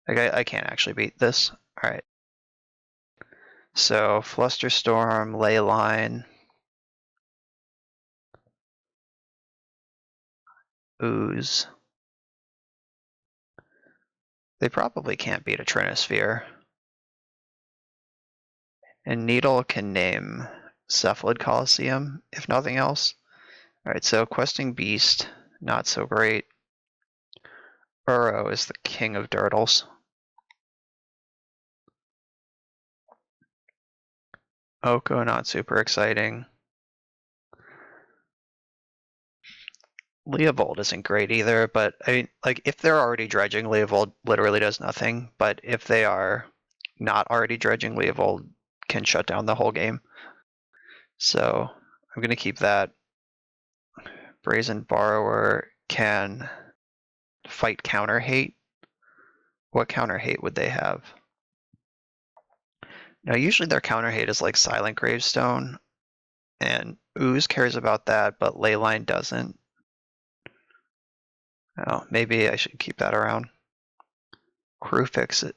Speaker 1: Like I can't actually beat this. All right. So Flusterstorm, Leyline, Ooze. They probably can't beat a Trinisphere. And Needle can name Cephalid Coliseum, if nothing else. Alright, so Questing Beast, not so great. Burrow is the king of Dirtles. Oko, not super exciting. Leovold isn't great either, but I mean, like, if they're already dredging, Leovold literally does nothing. But if they are not already dredging, Leovold can shut down the whole game. So I'm gonna keep that. Brazen Borrower can fight counter hate. What counter hate would they have? Now, usually their counter hate is like Silent Gravestone, and Ooze cares about that, but Leyline doesn't. Oh, maybe I should keep that around. Crewfix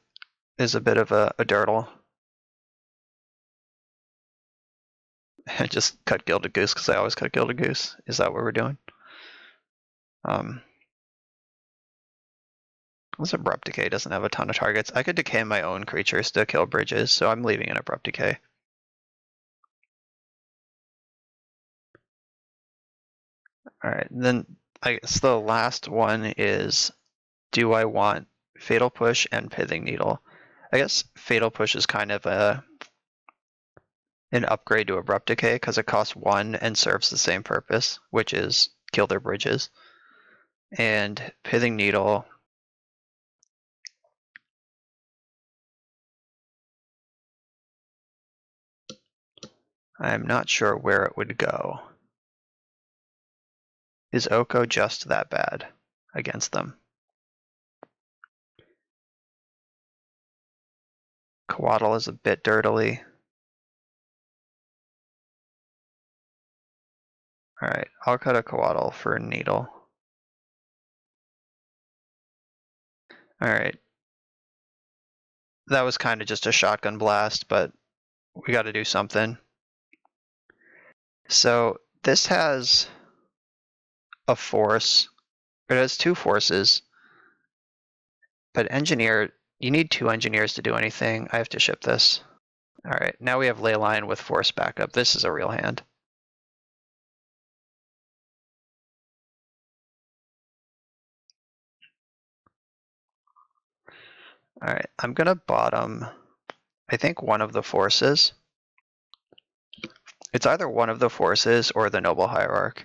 Speaker 1: is a bit of a dirtle. I just cut Gilded Goose because I always cut Gilded Goose. Is that what we're doing? This Abrupt Decay doesn't have a ton of targets. I could decay my own creatures to kill bridges, so I'm leaving an Abrupt Decay. Alright, then I guess the last one is, do I want Fatal Push and Pithing Needle? I guess Fatal Push is kind of an upgrade to Abrupt Decay because it costs 1 and serves the same purpose, which is kill their bridges. And Pithing Needle, I'm not sure where it would go. Is Oko just that bad against them? Coatl is a bit dirtily. Alright, I'll cut a Coatl for a Needle. Alright. That was kind of just a shotgun blast, but we got to do something. So this has a force. It has 2 forces. But engineer, you need 2 engineers to do anything. I have to ship this. Alright, now we have Leyline with force backup. This is a real hand. Alright, I'm gonna bottom, I think, one of the forces. It's either one of the forces or the Noble Hierarch.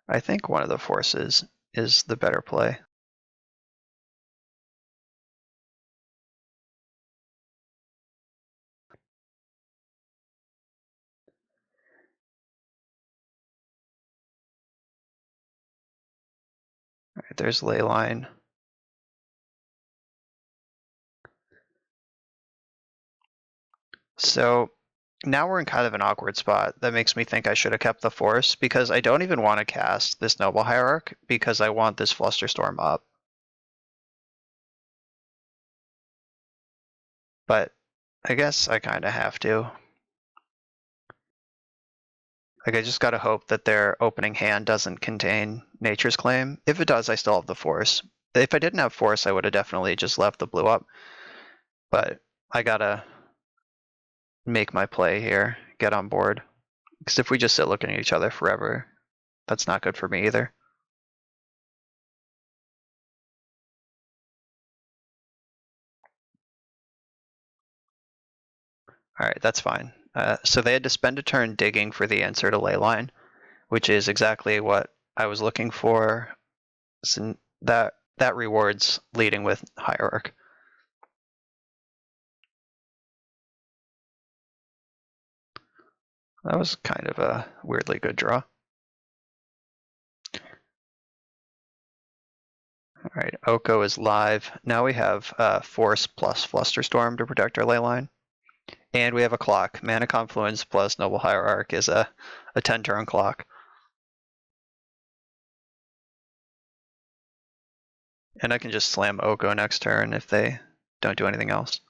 Speaker 1: I think one of the forces is the better play. Alright, there's Leyline. So now we're in kind of an awkward spot. That makes me think I should have kept the force, because I don't even want to cast this Noble Hierarch, because I want this Flusterstorm up. But I guess I kind of have to. Like, I just gotta hope that their opening hand doesn't contain Nature's Claim. If it does, I still have the force. If I didn't have force, I would have definitely just left the blue up. But I gotta make my play here, get on board. Because if we just sit looking at each other forever, that's not good for me either. Alright, that's fine. So they had to spend a turn digging for the answer to Leyline, which is exactly what I was looking for. So that rewards leading with Hierarch. That was kind of a weirdly good draw. Alright, Oko is live. Now we have Force plus Flusterstorm to protect our Leyline. And we have a clock. Mana Confluence plus Noble Hierarch is a 10-turn clock. And I can just slam Oko next turn if they don't do anything else.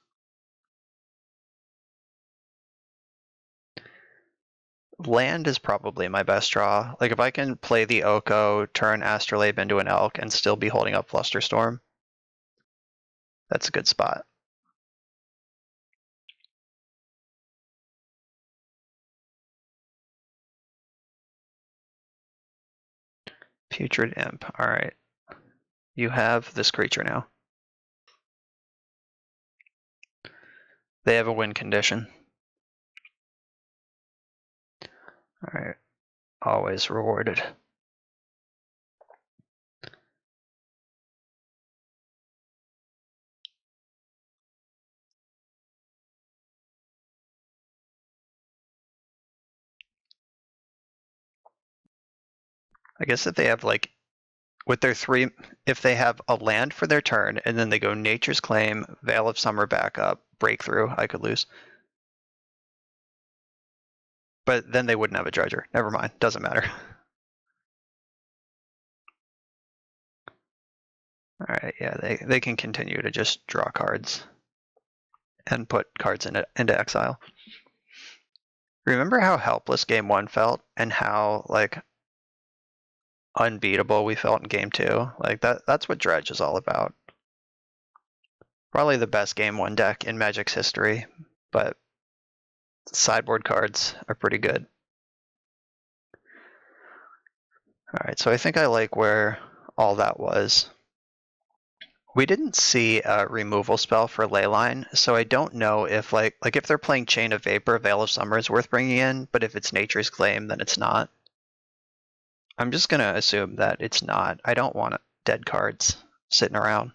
Speaker 1: Land is probably my best draw. Like if I can play the Oko, turn Astrolabe into an Elk, and still be holding up Flusterstorm, that's a good spot. Putrid Imp. Alright. You have this creature now. They have a win condition. Alright. Always rewarded. I guess if they have like, with their three, if they have a land for their turn, and then they go Nature's Claim, Veil of Summer backup, Breakthrough, I could lose. But then they wouldn't have a Dredger. Never mind, doesn't matter. Alright, yeah, they can continue to just draw cards and put cards into exile. Remember how helpless game 1 felt and how like unbeatable we felt in game 2? Like that's what Dredge is all about. Probably the best game 1 deck in Magic's history, but sideboard cards are pretty good. Alright, so I think I like where all that was. We didn't see a removal spell for Leyline, so I don't know if like if they're playing Chain of Vapor, Veil of Summer is worth bringing in, but if it's Nature's Claim, then it's not. I'm just gonna assume that it's not. I don't want dead cards sitting around.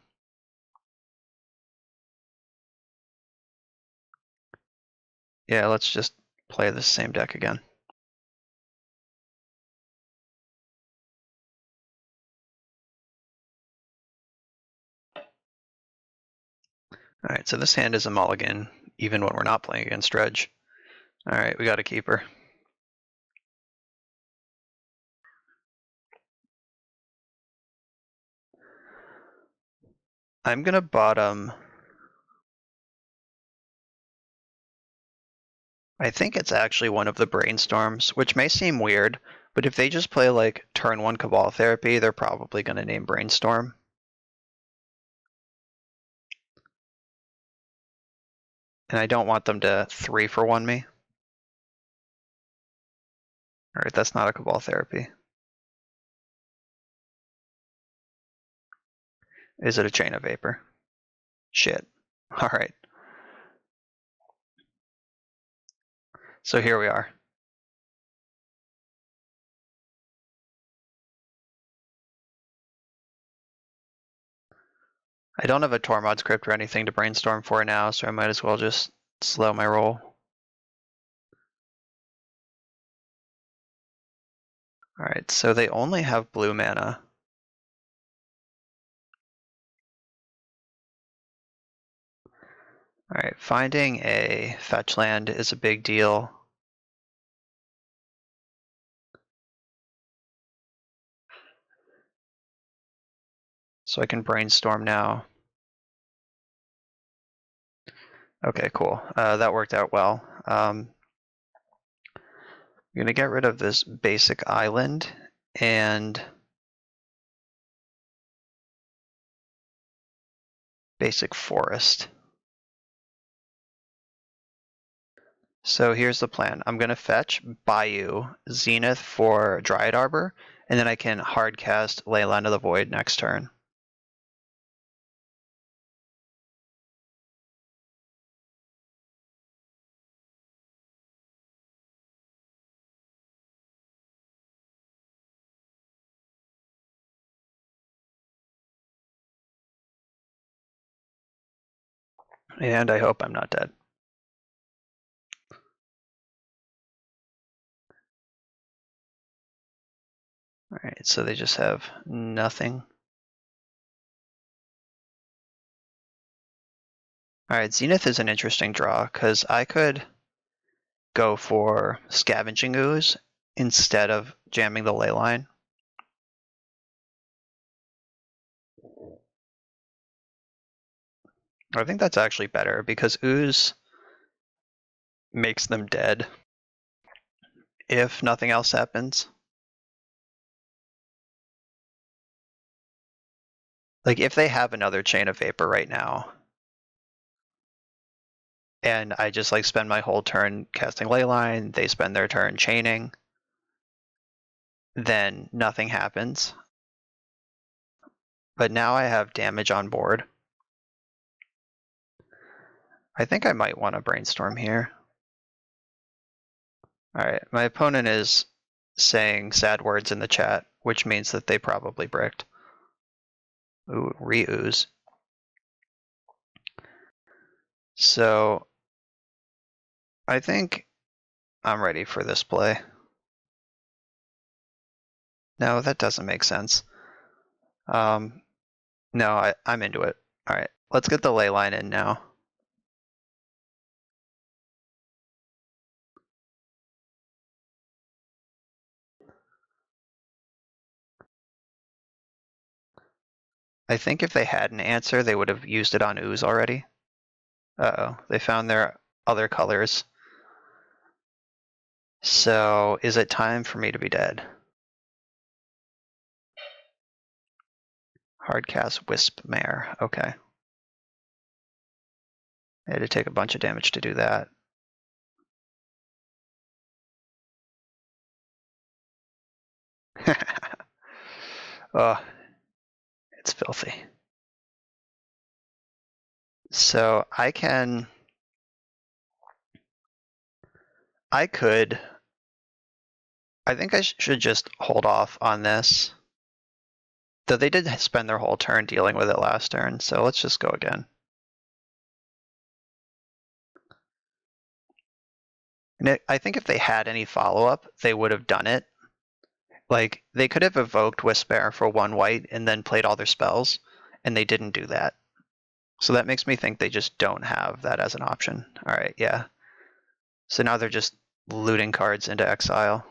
Speaker 1: Yeah, let's just play the same deck again. Alright, so this hand is a mulligan, even when we're not playing against Dredge. Alright, we got a keeper. I'm gonna bottom. I think it's actually one of the brainstorms, which may seem weird, but if they just play like turn 1 Cabal Therapy, they're probably gonna name Brainstorm. And I don't want them to 3-for-1 me. Alright, that's not a Cabal Therapy. Is it a Chain of Vapor? Shit. Alright. So here we are. I don't have a Tormod script or anything to brainstorm for now, so I might as well just slow my roll. Alright, so they only have blue mana. Alright, finding a fetch land is a big deal. So I can brainstorm now. Okay, cool. That worked out well. I'm gonna get rid of this basic island and basic forest. So here's the plan. I'm gonna fetch Bayou, Zenith for Dryad Arbor, and then I can hard cast Leyline of the Void next turn. And I hope I'm not dead. Alright, so they just have nothing. Alright, Zenith is an interesting draw, because I could go for Scavenging Ooze instead of jamming the Leyline. I think that's actually better because ooze makes them dead if nothing else happens. Like if they have another chain of vapor right now, and I just like spend my whole turn casting Leyline, they spend their turn chaining, then nothing happens. But now I have damage on board. I think I might want to brainstorm here. Alright, my opponent is saying sad words in the chat, which means that they probably bricked. Ooh, re-ooze. So I think I'm ready for this play. No, that doesn't make sense. No, I'm into it. Alright, let's get the ley line in now. I think if they had an answer, they would have used it on ooze already. Uh-oh, they found their other colors. So is it time for me to be dead? Hardcast Wisp Mare, okay. I had to take a bunch of damage to do that. Oh, it's filthy. So I think I should just hold off on this. Though they did spend their whole turn dealing with it last turn, so let's just go again. And I think if they had any follow-up, they would have done it. Like, they could have evoked Wisp-Bear for 1 white and then played all their spells, and they didn't do that. So that makes me think they just don't have that as an option. Alright, yeah. So now they're just looting cards into exile.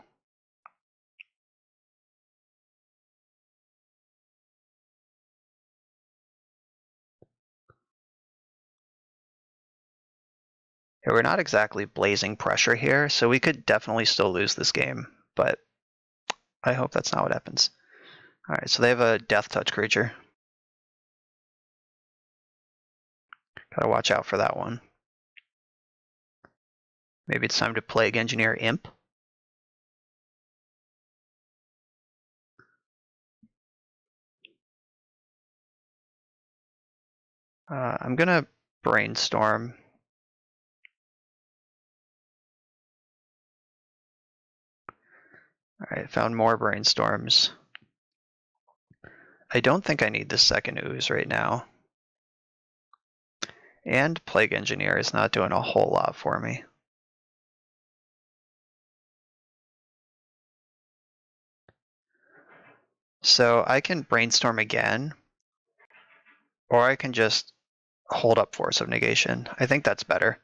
Speaker 1: Yeah, we're not exactly blazing pressure here, so we could definitely still lose this game, but I hope that's not what happens. Alright, so they have a Death Touch creature. Gotta watch out for that one. Maybe it's time to Plague Engineer Imp. I'm gonna brainstorm. Alright, found more brainstorms. I don't think I need the second ooze right now. And Plague Engineer is not doing a whole lot for me. So I can brainstorm again, or I can just hold up Force of Negation. I think that's better.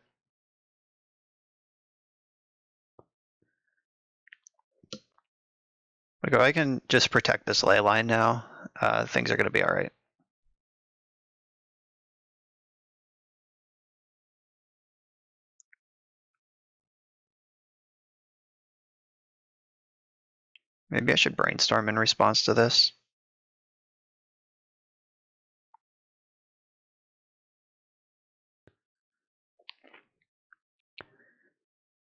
Speaker 1: Like, I can just protect this ley line now. Things are going to be all right. Maybe I should brainstorm in response to this.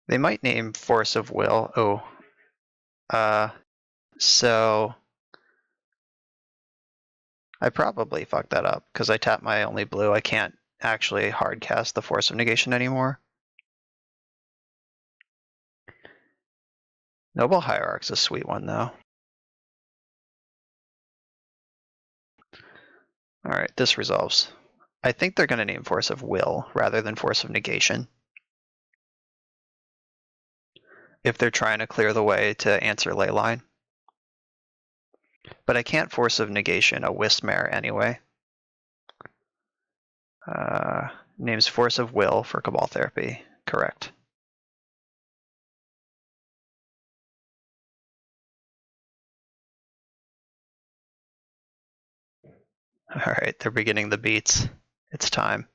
Speaker 1: They might name Force of Will. Oh. So I probably fucked that up because I tapped my only blue. I can't actually hard cast the Force of Negation anymore. Noble Hierarch's a sweet one though. Alright, this resolves. I think they're going to name Force of Will rather than Force of Negation. If they're trying to clear the way to answer Leyline. But I can't Force of Negation a Wismare anyway. Names Force of Will for Cabal Therapy. Correct. Alright, they're beginning the beats. It's time.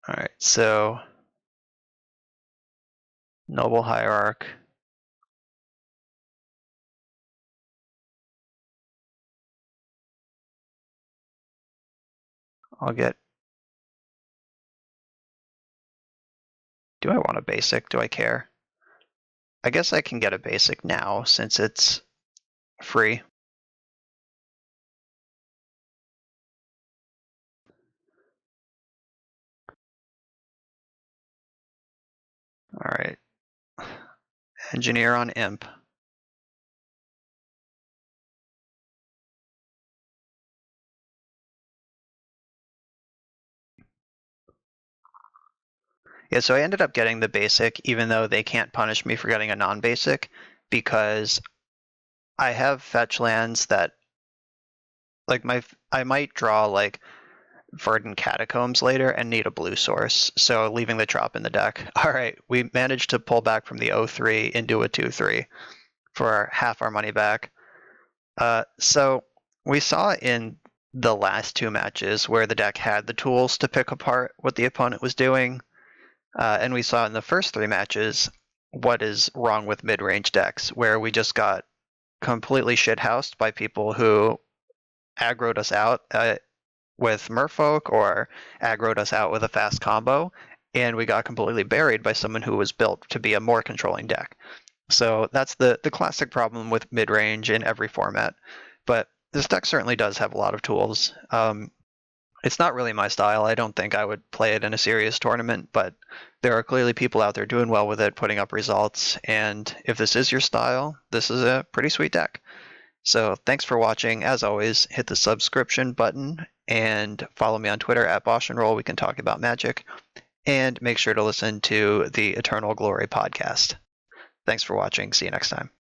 Speaker 1: All right, so Noble Hierarch. I'll get. Do I want a basic? Do I care? I guess I can get a basic now since it's free. All right. Engineer on Imp. Yeah, so I ended up getting the basic, even though they can't punish me for getting a non-basic, because I have fetch lands that, like, I might draw like Verdant Catacombs later and need a blue source, so leaving the drop in the deck. All right, we managed to pull back from the 0-3 into a 2-3 for half our money back. So we saw in the last two matches where the deck had the tools to pick apart what the opponent was doing. And we saw in the first three matches what is wrong with mid-range decks, where we just got completely shithoused by people who aggroed us out with Merfolk or aggroed us out with a fast combo, and we got completely buried by someone who was built to be a more controlling deck. So that's the classic problem with mid-range in every format. But this deck certainly does have a lot of tools. It's not really my style. I don't think I would play it in a serious tournament, but there are clearly people out there doing well with it, putting up results, and if this is your style, this is a pretty sweet deck. So thanks for watching. As always, hit the subscription button and follow me on Twitter at Bosch and Roll. We can talk about Magic. And make sure to listen to the Eternal Glory podcast. Thanks for watching. See you next time.